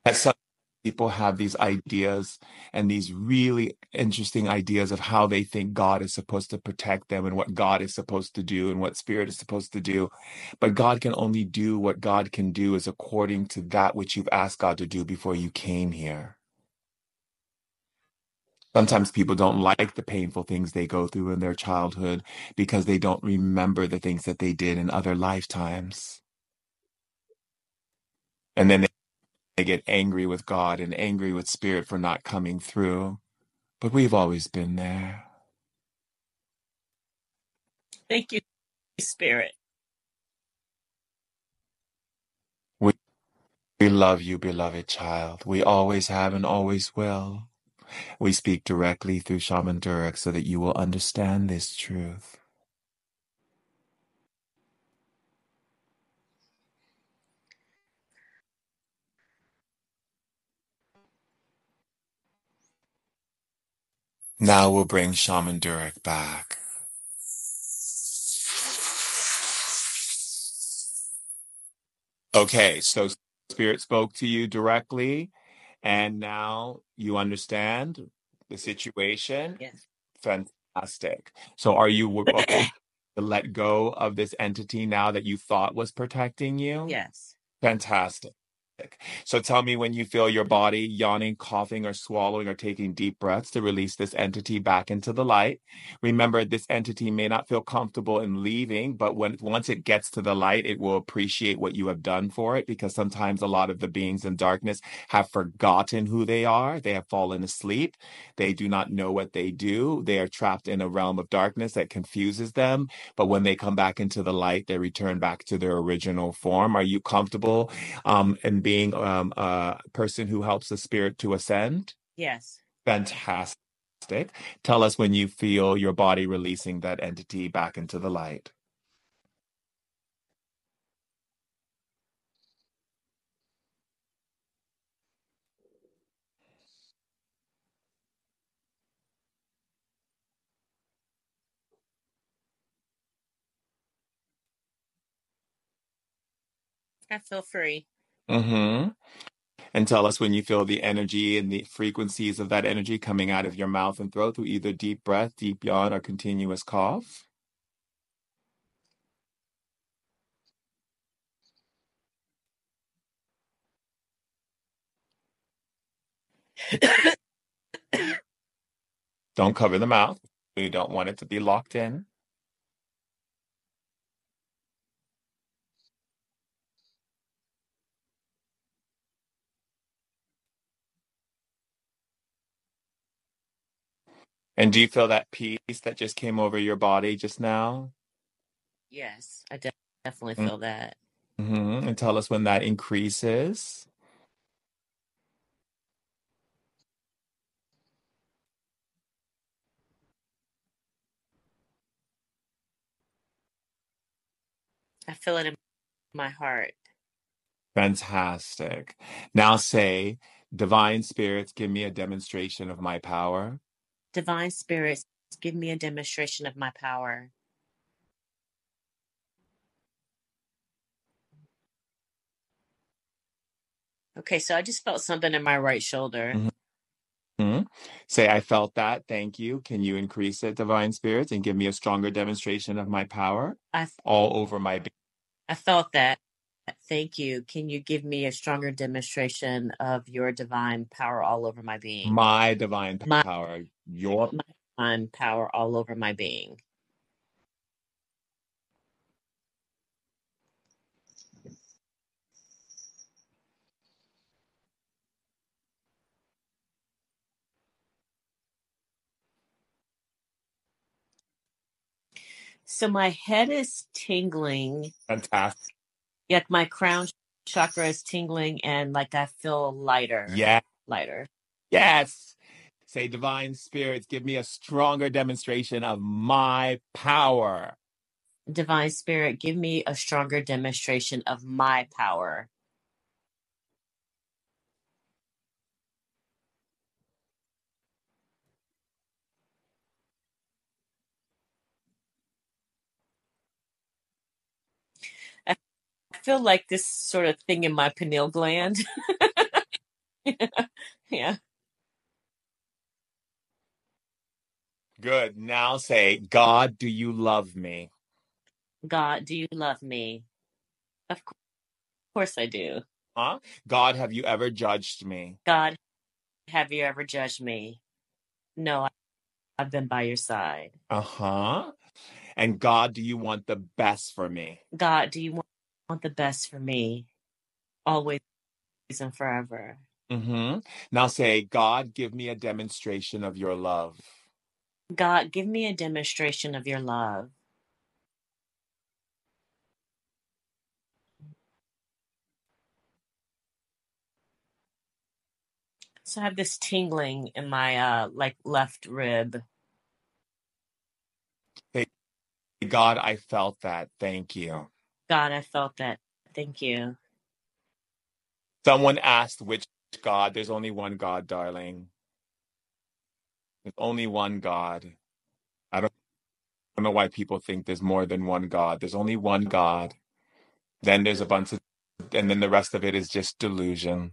Speaker 1: that some people have these ideas and these really interesting ideas of how they think God is supposed to protect them and what God is supposed to do and what spirit is supposed to do. But God can only do what God can do is according to that which you've asked God to do before you came here. Sometimes people don't like the painful things they go through in their childhood because they don't remember the things that they did in other lifetimes. And then they get angry with God and angry with spirit for not coming through. But we've always been there.
Speaker 3: Thank you, Spirit.
Speaker 1: We, we love you, beloved child. We always have and always will. We speak directly through Shaman Durek so that you will understand this truth. Now we'll bring Shaman Durek back. Okay, so Spirit spoke to you directly, and now you understand the situation.
Speaker 3: Yes.
Speaker 1: Fantastic. So are you okay to let go of this entity now that you thought was protecting you?
Speaker 3: Yes.
Speaker 1: Fantastic. So tell me when you feel your body yawning, coughing, or swallowing, or taking deep breaths to release this entity back into the light. Remember, this entity may not feel comfortable in leaving, but once it gets to the light, it will appreciate what you have done for it, because sometimes a lot of the beings in darkness have forgotten who they are. They have fallen asleep. They do not know what they do. They are trapped in a realm of darkness that confuses them. But when they come back into the light, they return back to their original form. Are you comfortable and being a person who helps the spirit to ascend?
Speaker 3: Yes.
Speaker 1: Fantastic. Tell us when you feel your body releasing that entity back into the light.
Speaker 3: I feel free.
Speaker 1: Mm-hmm. And tell us when you feel the energy and the frequencies of that energy coming out of your mouth and throat through either deep breath, deep yawn, or continuous cough. Don't cover the mouth. You don't want it to be locked in. And do you feel that peace that just came over your body just now?
Speaker 3: Yes, I definitely feel that.
Speaker 1: Mm-hmm. And tell us when that increases.
Speaker 3: I feel it in my heart.
Speaker 1: Fantastic. Now say, Divine spirits, give me a demonstration of my power.
Speaker 3: Divine spirits, give me a demonstration of my power. Okay, so I just felt something in my right shoulder.
Speaker 1: Mm-hmm. Say, I felt that. Thank you. Can you increase it, Divine spirits, and give me a stronger demonstration of my power
Speaker 3: I
Speaker 1: all over my being?
Speaker 3: I felt that. Thank you. Can you give me a stronger demonstration of your divine power all over my being?
Speaker 1: My divine
Speaker 3: My,
Speaker 1: power. Your
Speaker 3: my divine power all over my being. So my head is tingling.
Speaker 1: fantastic.
Speaker 3: Yet my crown chakra is tingling and like I feel lighter.
Speaker 1: Yeah.
Speaker 3: Lighter.
Speaker 1: Yes. Say, Divine spirits, give me a stronger demonstration of my power.
Speaker 3: Divine spirit, give me a stronger demonstration of my power. I feel like this sort of thing in my pineal gland. Yeah.
Speaker 1: Good. Now say, God, do you love me?
Speaker 3: God, do you love me? Of course I do.
Speaker 1: Huh? God, have you ever judged me?
Speaker 3: God, have you ever judged me? No, I've been by your side.
Speaker 1: Uh-huh. And God, do you want the best for me?
Speaker 3: God, do you want the best for me? Always and forever.
Speaker 1: Mm-hmm. Now say, God, give me a demonstration of your love.
Speaker 3: God, give me a demonstration of your love. So I have this tingling in my like left rib.
Speaker 1: Say, God, I felt that. Thank you.
Speaker 3: God, I felt that. Thank you.
Speaker 1: Someone asked which God. There's only one God, darling. There's only one God. I don't know why people think there's more than one God. There's only one God. Then there's a bunch of and then the rest of it is just delusion.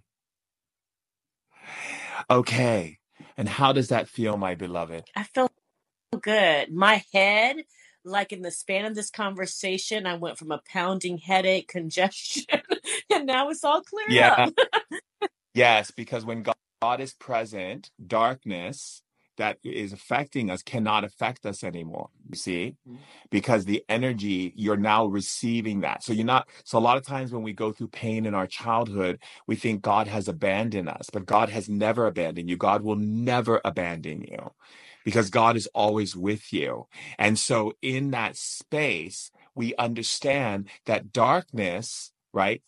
Speaker 1: Okay. And how does that feel, my beloved?
Speaker 3: I feel good. My head, like in the span of this conversation, I went from a pounding headache, congestion, and now it's all cleared up.
Speaker 1: Yes, because when God is present, darkness that is affecting us cannot affect us anymore. You see? Because the energy, you're now receiving that. So so a lot of times when we go through pain in our childhood, we think God has abandoned us, but God has never abandoned you. God will never abandon you because God is always with you. And so in that space, we understand that darkness, right,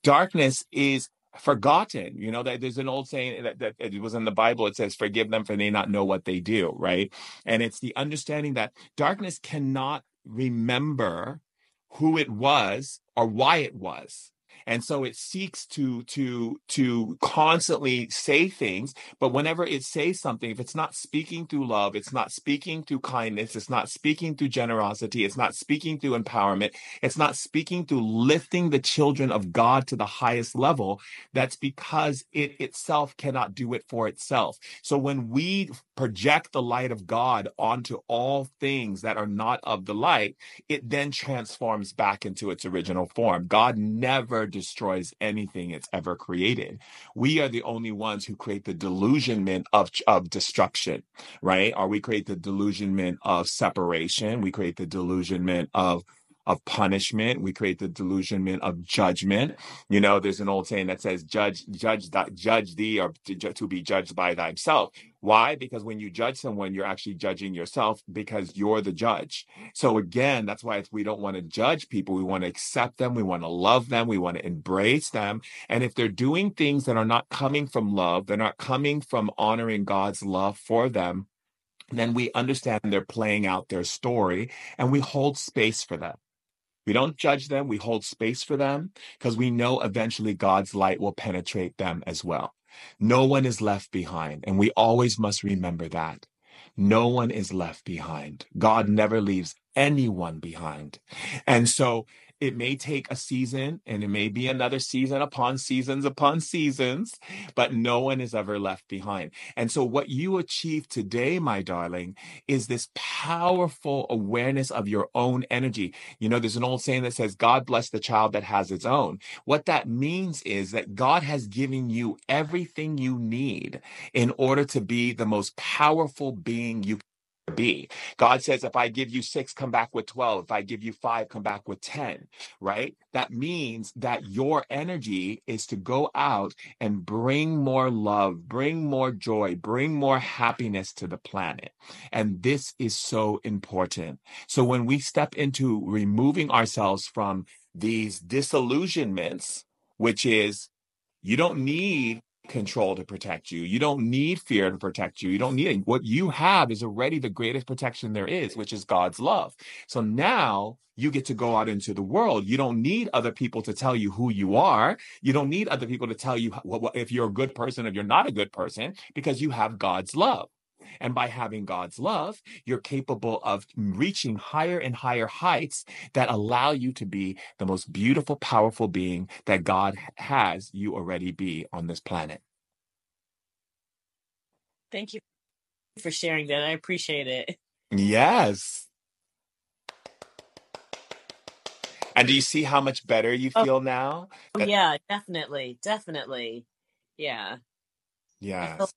Speaker 1: darkness is forgotten. You know, that there's an old saying that it was in the Bible. It says, forgive them for they not know what they do, right? And it's the understanding that darkness cannot remember who it was or why it was. And so it seeks to constantly say things, but whenever it says something, if it's not speaking through love, it's not speaking through kindness, it's not speaking through generosity, it's not speaking through empowerment, it's not speaking through lifting the children of God to the highest level, that's because it itself cannot do it for itself. So when we project the light of God onto all things that are not of the light, it then transforms back into its original form. God never destroys anything it's ever created. We are the only ones who create the delusionment of destruction, right? Or we create the delusionment of separation. We create the delusionment of punishment. We create the delusionment of judgment. You know, there's an old saying that says, judge thee, or to be judged by thyself. Why? Because when you judge someone, you're actually judging yourself because you're the judge. So again, that's why we don't want to judge people. We want to accept them. We want to love them. We want to embrace them. And if they're doing things that are not coming from love, they're not coming from honoring God's love for them, then we understand they're playing out their story and we hold space for them. We don't judge them. We hold space for them because we know eventually God's light will penetrate them as well. No one is left behind. And we always must remember that. No one is left behind. God never leaves anyone behind. And so it may take a season and it may be another season upon seasons, but no one is ever left behind. And so what you achieve today, my darling, is this powerful awareness of your own energy. You know, there's an old saying that says, God bless the child that has its own. What that means is that God has given you everything you need in order to be the most powerful being you can be. God says, if I give you 6, come back with 12. If I give you 5, come back with 10, right? That means that your energy is to go out and bring more love, bring more joy, bring more happiness to the planet. And this is so important. So when we step into removing ourselves from these disillusionments, which is you don't need control to protect you. You don't need fear to protect you. You don't need it. What you have is already the greatest protection there is, which is God's love. So now you get to go out into the world. You don't need other people to tell you who you are. You don't need other people to tell you if you're a good person, if you're not a good person, because you have God's love. And by having God's love, you're capable of reaching higher and higher heights that allow you to be the most beautiful, powerful being that God has you already be on this planet.
Speaker 3: Thank you for sharing that. I appreciate it.
Speaker 1: Yes. And do you see how much better you feel now?
Speaker 3: Oh, yeah, definitely. Yeah.
Speaker 1: Yes.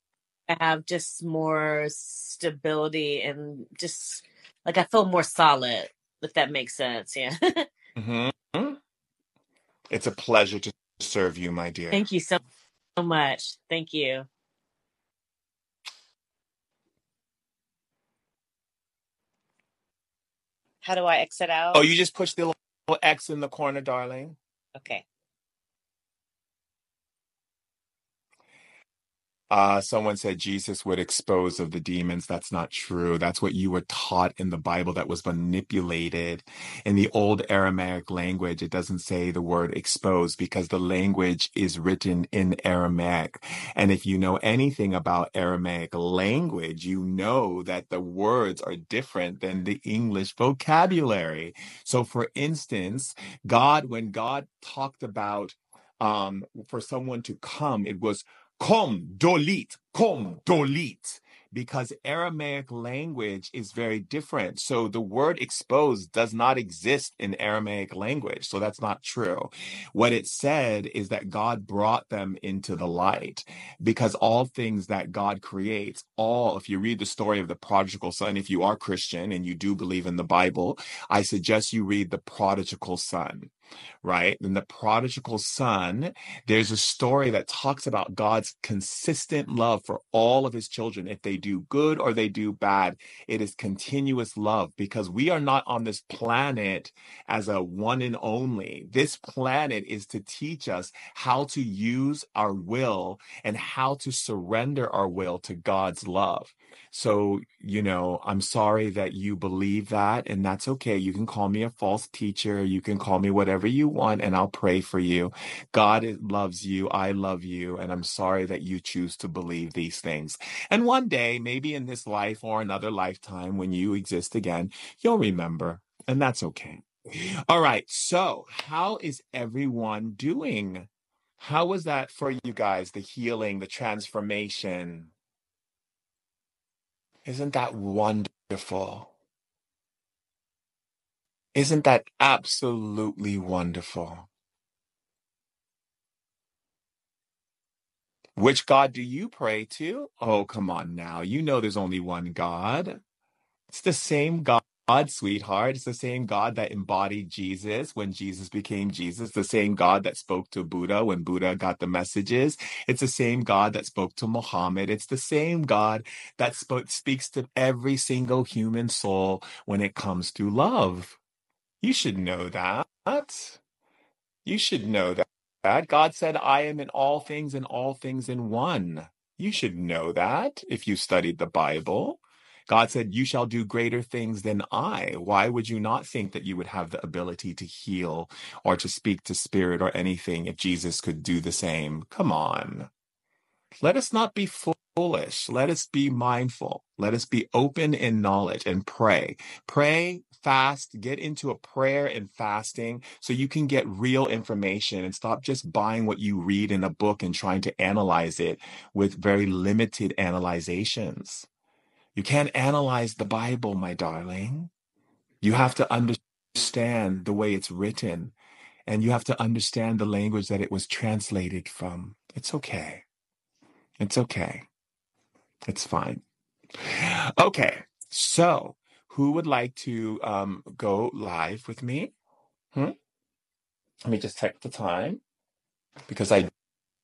Speaker 3: I have just more stability and just like I feel more solid, if that makes sense. Yeah.
Speaker 1: Mm-hmm. It's a pleasure to serve you, my dear.
Speaker 3: Thank you so much. Thank you. How do I exit out?
Speaker 1: Oh, you just push the little X in the corner, darling.
Speaker 3: Okay.
Speaker 1: Someone said Jesus would expose of the demons. That's not true. That's what you were taught in the Bible that was manipulated. In the old Aramaic language, it doesn't say the word expose because the language is written in Aramaic. And if you know anything about Aramaic language, you know that the words are different than the English vocabulary. So for instance, when God talked about for someone to come, it was kom dolit, because Aramaic language is very different. So the word exposed does not exist in Aramaic language. So that's not true. What it said is that God brought them into the light, because all things that God creates, if you read the story of the prodigal son, if you are Christian and you do believe in the Bible, I suggest you read the prodigal son. Right? And the prodigal son, there's a story that talks about God's consistent love for all of his children. If they do good or they do bad, it is continuous love, because we are not on this planet as a one and only. This planet is to teach us how to use our will and how to surrender our will to God's love. So, I'm sorry that you believe that, and that's okay. You can call me a false teacher. You can call me whatever you want, and I'll pray for you. God loves you. I love you. And I'm sorry that you choose to believe these things. And one day, maybe in this life or another lifetime, when you exist again, you'll remember. And that's okay. All right. So how is everyone doing? How was that for you guys? The healing, the transformation. Isn't that wonderful? Isn't that absolutely wonderful? Which God do you pray to? Oh, come on now. You know there's only one God. It's the same God, sweetheart. It's the same God that embodied Jesus when Jesus became Jesus. The same God that spoke to Buddha when Buddha got the messages. It's the same God that spoke to Muhammad. It's the same God that speaks to every single human soul when it comes to love. You should know that. You should know that. God said, I am in all things and all things in one. You should know that if you studied the Bible. God said, you shall do greater things than I. Why would you not think that you would have the ability to heal or to speak to spirit or anything if Jesus could do the same? Come on. Let us not be foolish. Let us be mindful. Let us be open in knowledge and pray. Pray, fast, get into a prayer and fasting so you can get real information and stop just buying what you read in a book and trying to analyze it with very limited analyzations. You can't analyze the Bible, my darling. You have to understand the way it's written, and you have to understand the language that it was translated from. It's okay. It's okay. It's fine. Okay. So, who would like to go live with me? Let me just check the time, because I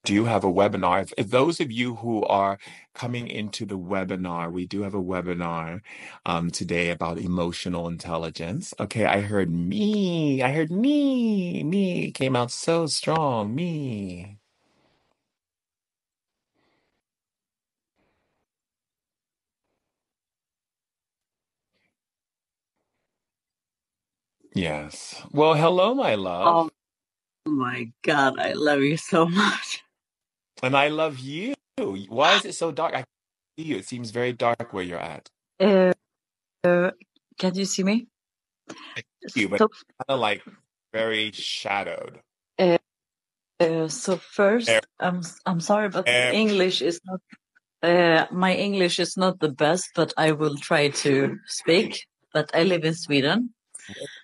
Speaker 1: do have a webinar. If those of you who are coming into the webinar, we do have a webinar today about emotional intelligence. Okay, I heard me. I heard me. Me came out so strong. Me. Yes. Well, hello, my love.
Speaker 4: Oh my God, I love you so much.
Speaker 1: And I love you. Why is it so dark? I can't see you. It seems very dark where you're at.
Speaker 4: Can you see me?
Speaker 1: I see you, but
Speaker 4: So,
Speaker 1: kind of like very shadowed.
Speaker 4: so first, I'm sorry, but English is not my English is not the best, but I will try to speak. But I live in Sweden.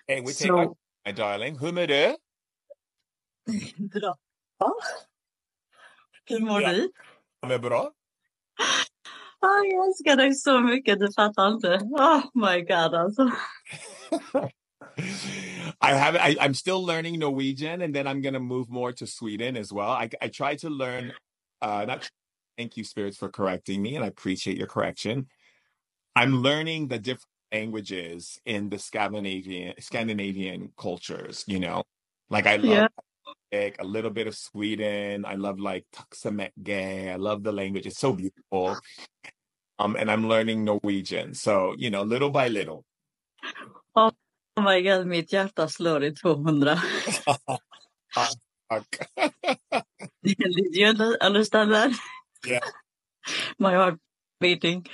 Speaker 1: Hey, we take our, my darling. Humidor.
Speaker 4: Bra. Hur mår du?
Speaker 1: Är bra.
Speaker 4: Jag älskar dig så mycket, du fattar inte. Oh my God, alltså.
Speaker 1: I'm still learning Norwegian, and then I'm going to move more to Sweden as well. I tried to learn, thank you, spirits, for correcting me, and I appreciate your correction. I'm learning the different languages in the Scandinavian cultures, Like I love a little bit of Sweden. I love like Taxamet. I love the language. It's so beautiful. And I'm learning Norwegian. So, little by little.
Speaker 4: Oh my God, mitt hjärta slår i 200. Did you understand that?
Speaker 1: Yeah.
Speaker 4: My heart beating.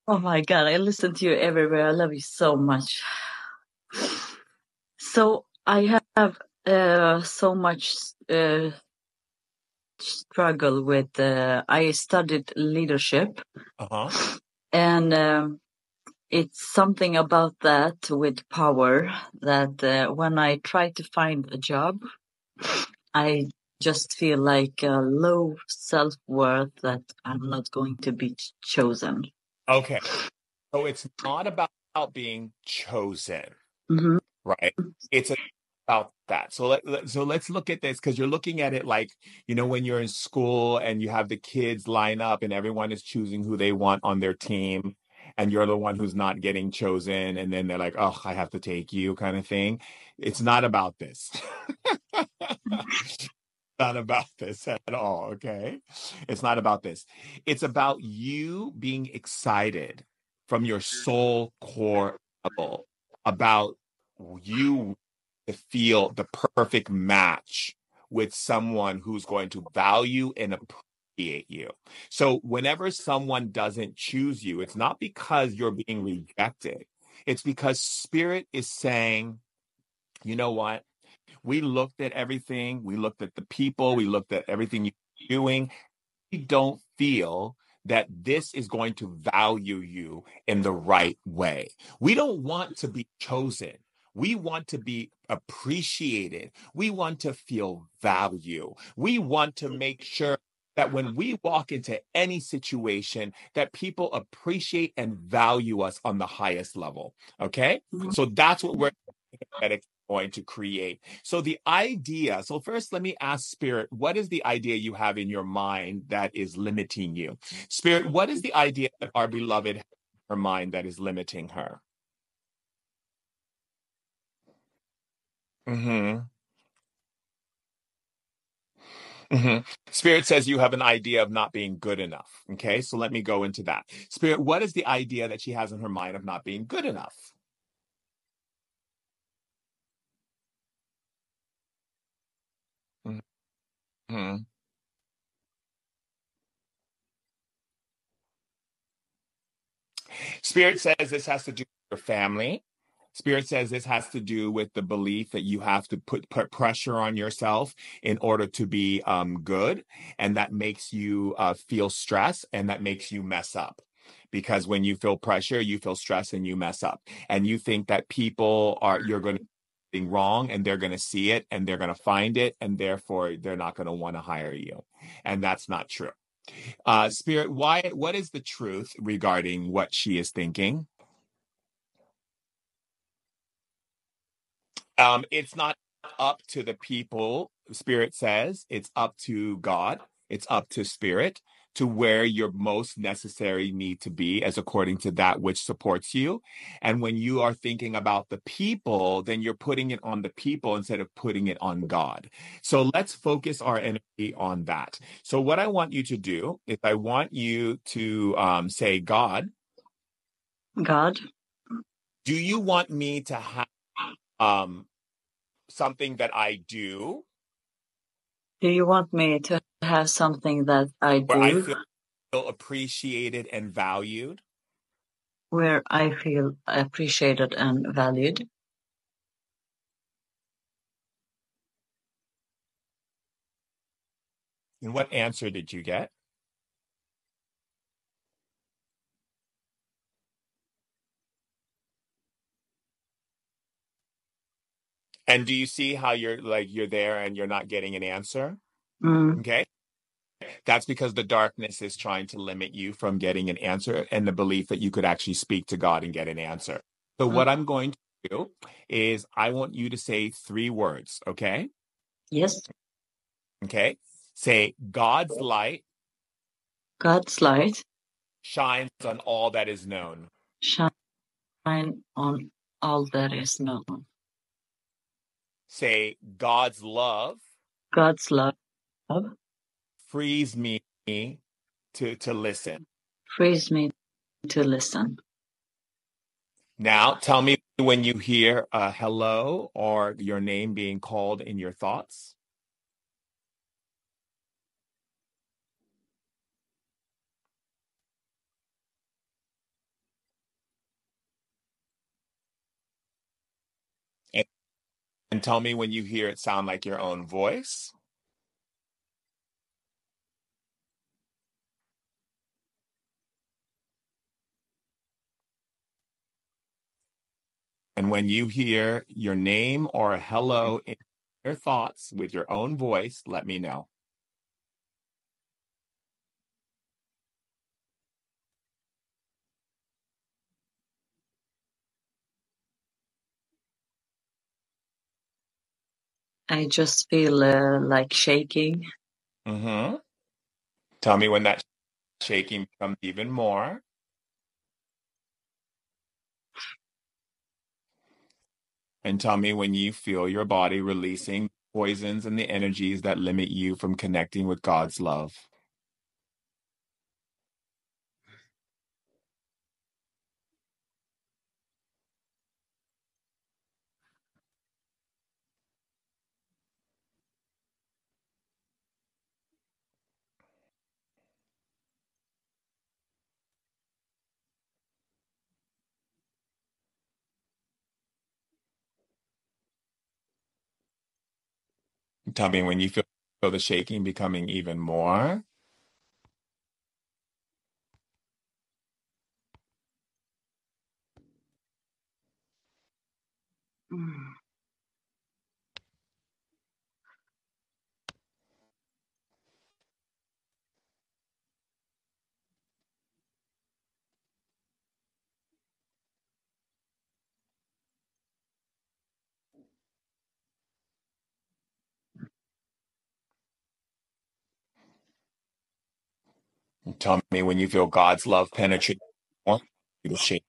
Speaker 4: Oh my God, I listen to you everywhere. I love you so much. So I have so much struggle with, I studied leadership. And it's something about that with power that when I try to find a job, I just feel like a low self-worth that I'm not going to be chosen.
Speaker 1: Okay. So it's not about being chosen, right? It's about that. So let's look at this, because you're looking at it like, when you're in school and you have the kids line up and everyone is choosing who they want on their team, and you're the one who's not getting chosen, and then they're like, oh, I have to take you, kind of thing. It's not about this. Not about this at all, okay? It's not about this. It's about you being excited from your soul core level about you to feel the perfect match with someone who's going to value and appreciate you. So whenever someone doesn't choose you, it's not because you're being rejected. It's because spirit is saying, you know what? We looked at everything. We looked at the people. We looked at everything you're doing. We don't feel that this is going to value you in the right way. We don't want to be chosen. We want to be appreciated. We want to feel value. We want to make sure that when we walk into any situation, that people appreciate and value us on the highest level. Okay? So that's what we're going to create. So the idea, so first let me ask Spirit, what is the idea you have in your mind that is limiting you? Spirit, what is the idea that our beloved has in her mind that is limiting her? Spirit says you have an idea of not being good enough. Okay, so let me go into that. Spirit, what is the idea that she has in her mind of not being good enough? Mm-hmm. Spirit says this has to do with your family. Spirit says this has to do with the belief that you have to put pressure on yourself in order to be good. And that makes you feel stress, and that makes you mess up. Because when you feel pressure, you feel stress and you mess up. And you think that you're going to do something wrong, and they're going to see it and they're going to find it, and therefore they're not going to want to hire you. And that's not true. Spirit, what is the truth regarding what she is thinking? It's not up to the people, Spirit says. It's up to God. It's up to Spirit to where your most necessary need to be as according to that which supports you. And when you are thinking about the people, then you're putting it on the people instead of putting it on God. So let's focus our energy on that. So what I want you to do is I want you to say, God, do you want me to have something that I do?
Speaker 4: Do you want me to have something that I do?
Speaker 1: Where I feel appreciated and valued?
Speaker 4: Where I feel appreciated and valued.
Speaker 1: And what answer did you get? And do you see how you're there and you're not getting an answer? Okay. That's because the darkness is trying to limit you from getting an answer, and the belief that you could actually speak to God and get an answer. So what I'm going to do is I want you to say 3 words, okay?
Speaker 4: Yes.
Speaker 1: Okay. Say, God's light.
Speaker 4: God's light
Speaker 1: Shines on all that is known.
Speaker 4: Shine on all that is known.
Speaker 1: Say, God's love.
Speaker 4: God's love
Speaker 1: Frees me to listen.
Speaker 4: frees me to listen.
Speaker 1: Now, tell me when you hear a hello or your name being called in your thoughts. And tell me when you hear it sound like your own voice. And when you hear your name or a hello in your thoughts with your own voice, let me know.
Speaker 4: I just feel like shaking.
Speaker 1: Mm-hmm. Tell me when that shaking becomes even more. And tell me when you feel your body releasing poisons and the energies that limit you from connecting with God's love. Tell me when you feel the shaking becoming even more.
Speaker 4: Mm.
Speaker 1: Tell me when you feel God's love penetrate more, the shaking.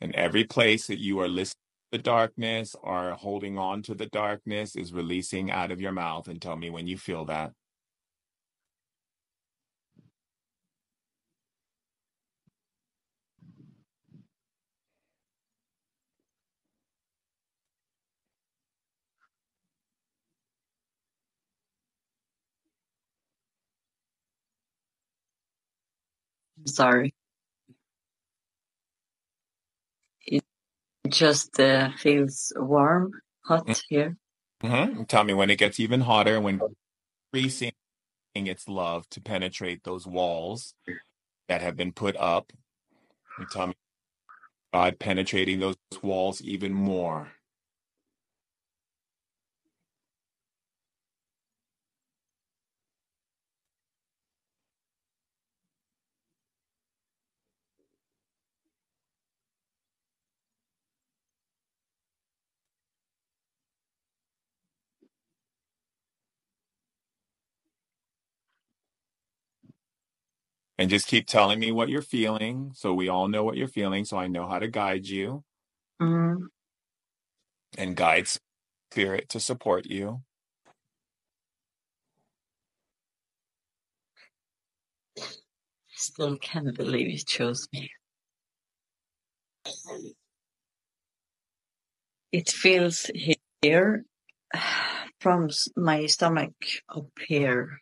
Speaker 1: And every place that you are listening to the darkness or holding on to the darkness is releasing out of your mouth. And tell me when you feel that.
Speaker 4: I'm sorry. It just feels warm, hot here.
Speaker 1: Mm-hmm. Tell me when it gets even hotter, when increasing its love to penetrate those walls that have been put up. And tell me God penetrating those walls even more. And just keep telling me what you're feeling. So we all know what you're feeling. So I know how to guide you
Speaker 4: Mm.
Speaker 1: and guide spirit to support you.
Speaker 4: Still can't believe you chose me. It feels here from my stomach up here.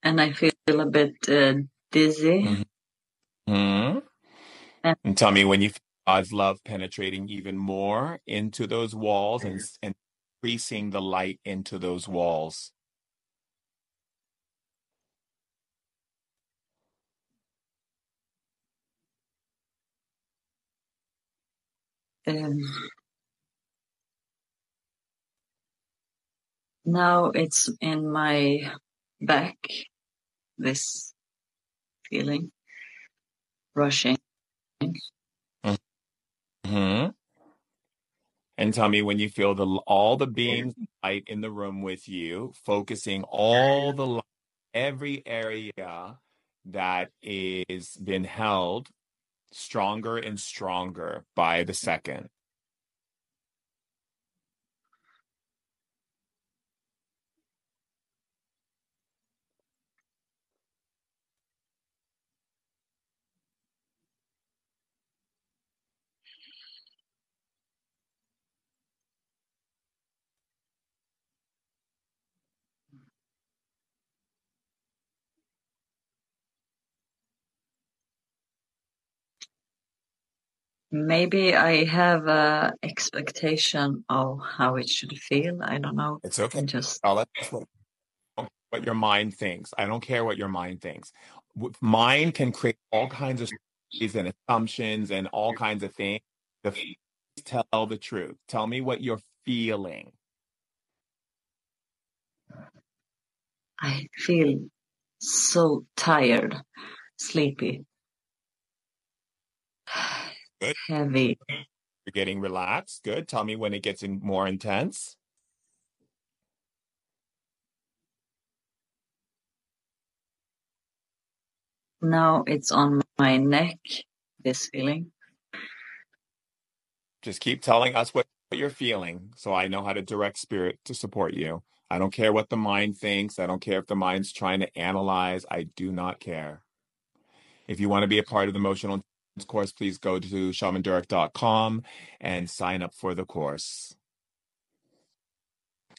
Speaker 4: And I feel a bit dizzy.
Speaker 1: Mm-hmm. And tell me when you feel God's love penetrating even more into those walls and increasing the light into those walls.
Speaker 4: Now it's in my back, this feeling, rushing.
Speaker 1: Mm-hmm. And tell me when you feel all the beings of light in the room with you, focusing all the light, every area that is been held stronger and stronger by the second.
Speaker 4: Maybe I have a expectation of how it should feel. I don't know.
Speaker 1: It's okay.
Speaker 4: Just
Speaker 1: I'll let what your mind thinks. I don't care what your mind thinks. Mind can create all kinds of stories and assumptions and all kinds of things. Tell the truth. Tell me what you're feeling.
Speaker 4: I feel so tired, sleepy,
Speaker 1: Good.
Speaker 4: heavy.
Speaker 1: You're getting relaxed. Good. Tell me when it gets more intense.
Speaker 4: Now it's on my neck, this feeling.
Speaker 1: Just keep telling us what you're feeling so I know how to direct spirit to support you. I don't care what the mind thinks. I don't care if the mind's trying to analyze. I do not care. If you want to be a part of the emotional intelligence course, please go to shamandurek.com and sign up for the course.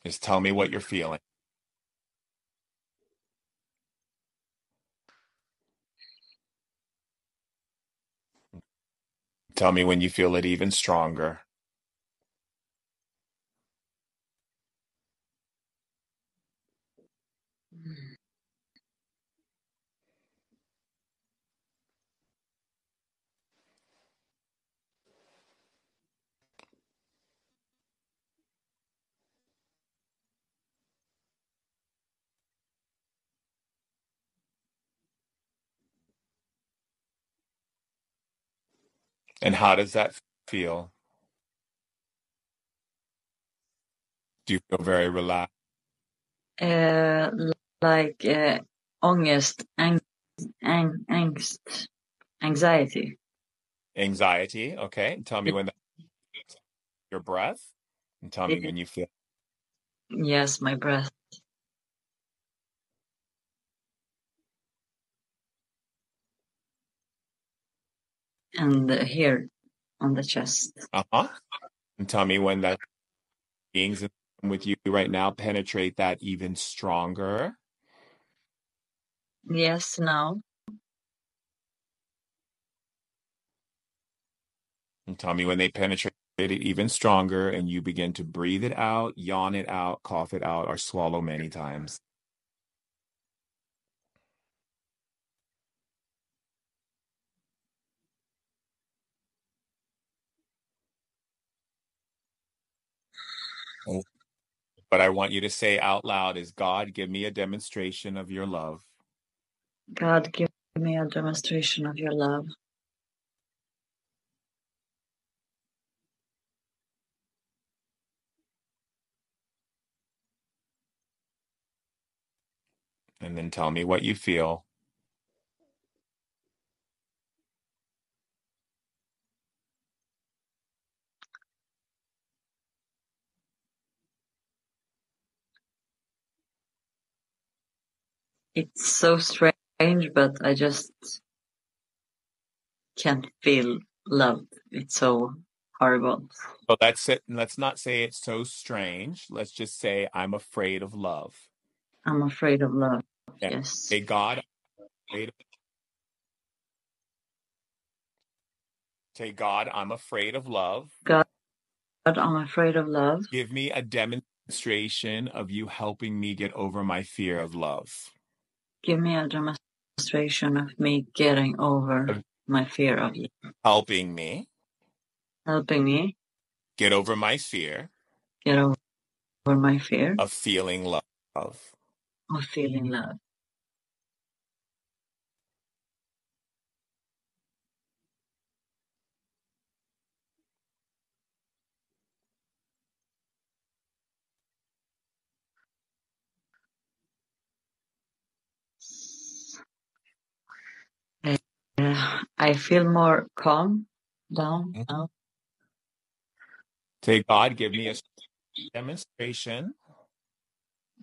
Speaker 1: Just tell me what you're feeling. Tell me when you feel it even stronger. And how does that feel? Do you feel very relaxed?
Speaker 4: Uh, like ångest, angst, anxiety.
Speaker 1: Anxiety, okay. Tell me when your breath, and tell me when you feel.
Speaker 4: Yes, my breath. And here on the chest.
Speaker 1: Uh-huh. And tell me when that beings with you right now penetrate that even stronger.
Speaker 4: Yes, now.
Speaker 1: And tell me when they penetrate it even stronger and you begin to breathe it out, yawn it out, cough it out, or swallow many times. But I want you to say out loud is God, give me a demonstration of your love.
Speaker 4: God, give me a demonstration of your love.
Speaker 1: And then tell me what you feel.
Speaker 4: It's so strange, but I just can't feel loved. It's so horrible.
Speaker 1: So that's it. Let's not say it's so strange. Let's just say I'm afraid of love.
Speaker 4: I'm afraid of love.
Speaker 1: Yeah.
Speaker 4: Yes.
Speaker 1: Say, God, say, God, I'm afraid of love.
Speaker 4: God, I'm afraid of love.
Speaker 1: Give me a demonstration of you helping me get over my fear of love.
Speaker 4: Give me a demonstration of me getting over my fear of you.
Speaker 1: Helping me.
Speaker 4: Helping me.
Speaker 1: Get over my fear.
Speaker 4: Get over my fear.
Speaker 1: Of feeling love.
Speaker 4: Of feeling love. I feel more calm down now.
Speaker 1: Say, God, give me a demonstration.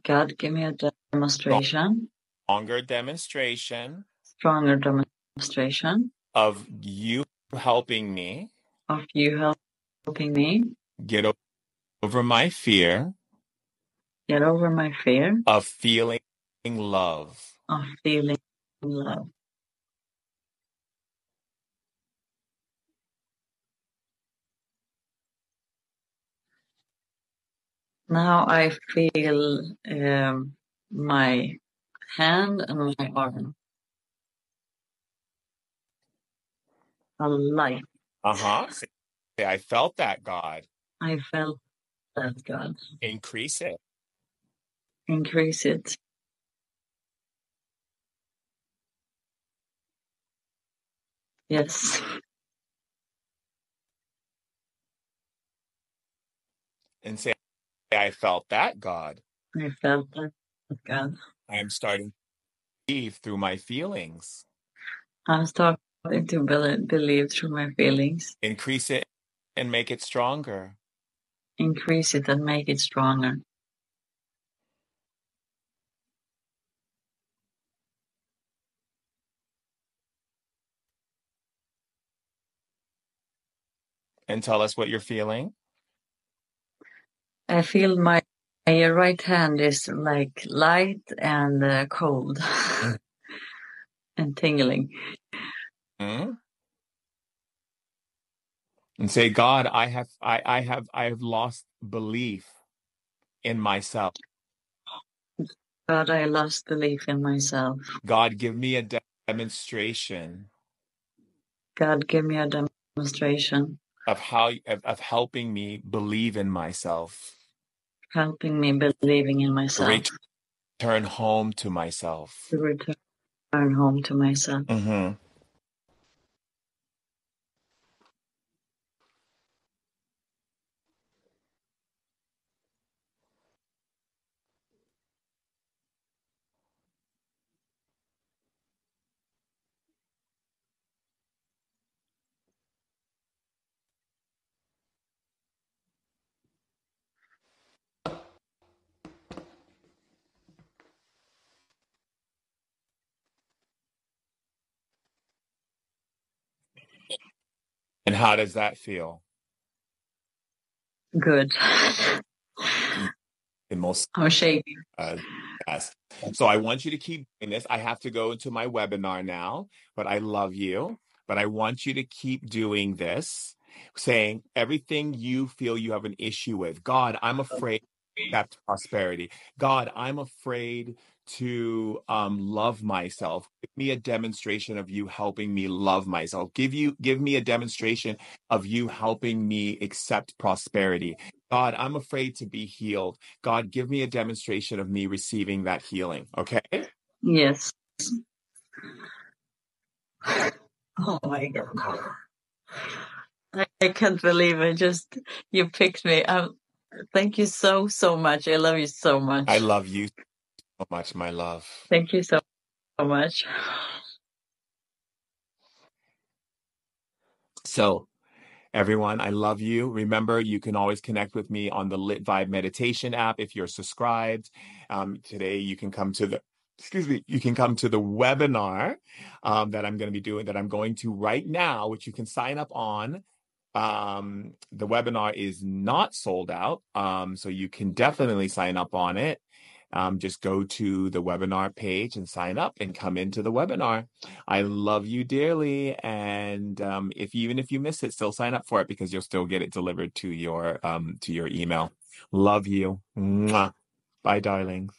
Speaker 4: God, give me a demonstration.
Speaker 1: Stronger demonstration.
Speaker 4: Stronger demonstration.
Speaker 1: Of you helping me.
Speaker 4: Of you helping me.
Speaker 1: Get over my fear.
Speaker 4: Get over my fear.
Speaker 1: Of feeling love.
Speaker 4: Of feeling love. Now I feel my hand and my arm. A light.
Speaker 1: Say, I felt that, God.
Speaker 4: I felt that, God.
Speaker 1: Increase it.
Speaker 4: Increase it. Yes.
Speaker 1: And say, I felt that, God.
Speaker 4: I felt that, God.
Speaker 1: I am starting to believe through my feelings.
Speaker 4: I'm starting to believe through my feelings.
Speaker 1: Increase it and make it stronger.
Speaker 4: Increase it and make it stronger.
Speaker 1: And tell us what you're feeling.
Speaker 4: I feel my right hand is like light and cold and tingling.
Speaker 1: Mm-hmm. And say, God, I have lost belief in myself.
Speaker 4: God, I lost belief in myself.
Speaker 1: God, give me a demonstration.
Speaker 4: God, give me a demonstration
Speaker 1: of helping me believe in myself.
Speaker 4: Helping me believing in myself.
Speaker 1: Return home to myself.
Speaker 4: To return home to myself.
Speaker 1: Mm-hmm. And how does that feel?
Speaker 4: Good. I'm shaking.
Speaker 1: Yes. So I want you to keep doing this. I have to go into my webinar now, but I love you. But I want you to keep doing this, saying everything you feel you have an issue with. God, I'm afraid to accept prosperity. God, I'm afraid to love myself. Give me a demonstration of you helping me love myself. Give me a demonstration of you helping me accept prosperity. God, I'm afraid to be healed. God, give me a demonstration of me receiving that healing. Okay?
Speaker 4: Yes. Oh my God. I can't believe you picked me. Thank you so much. I love you so much.
Speaker 1: I love you so much, my love.
Speaker 4: Thank you so much.
Speaker 1: So, everyone, I love you. Remember, you can always connect with me on the Lit Vibe Meditation app if you're subscribed. Today, you can come to the webinar that I'm going to be doing, that I'm going to right now, which you can sign up on. The webinar is not sold out, so you can definitely sign up on it. Just go to the webinar page and sign up and come into the webinar. I love you dearly, and even if you miss it, still sign up for it because you'll still get it delivered to your email. Love you. Mwah. Bye, darlings.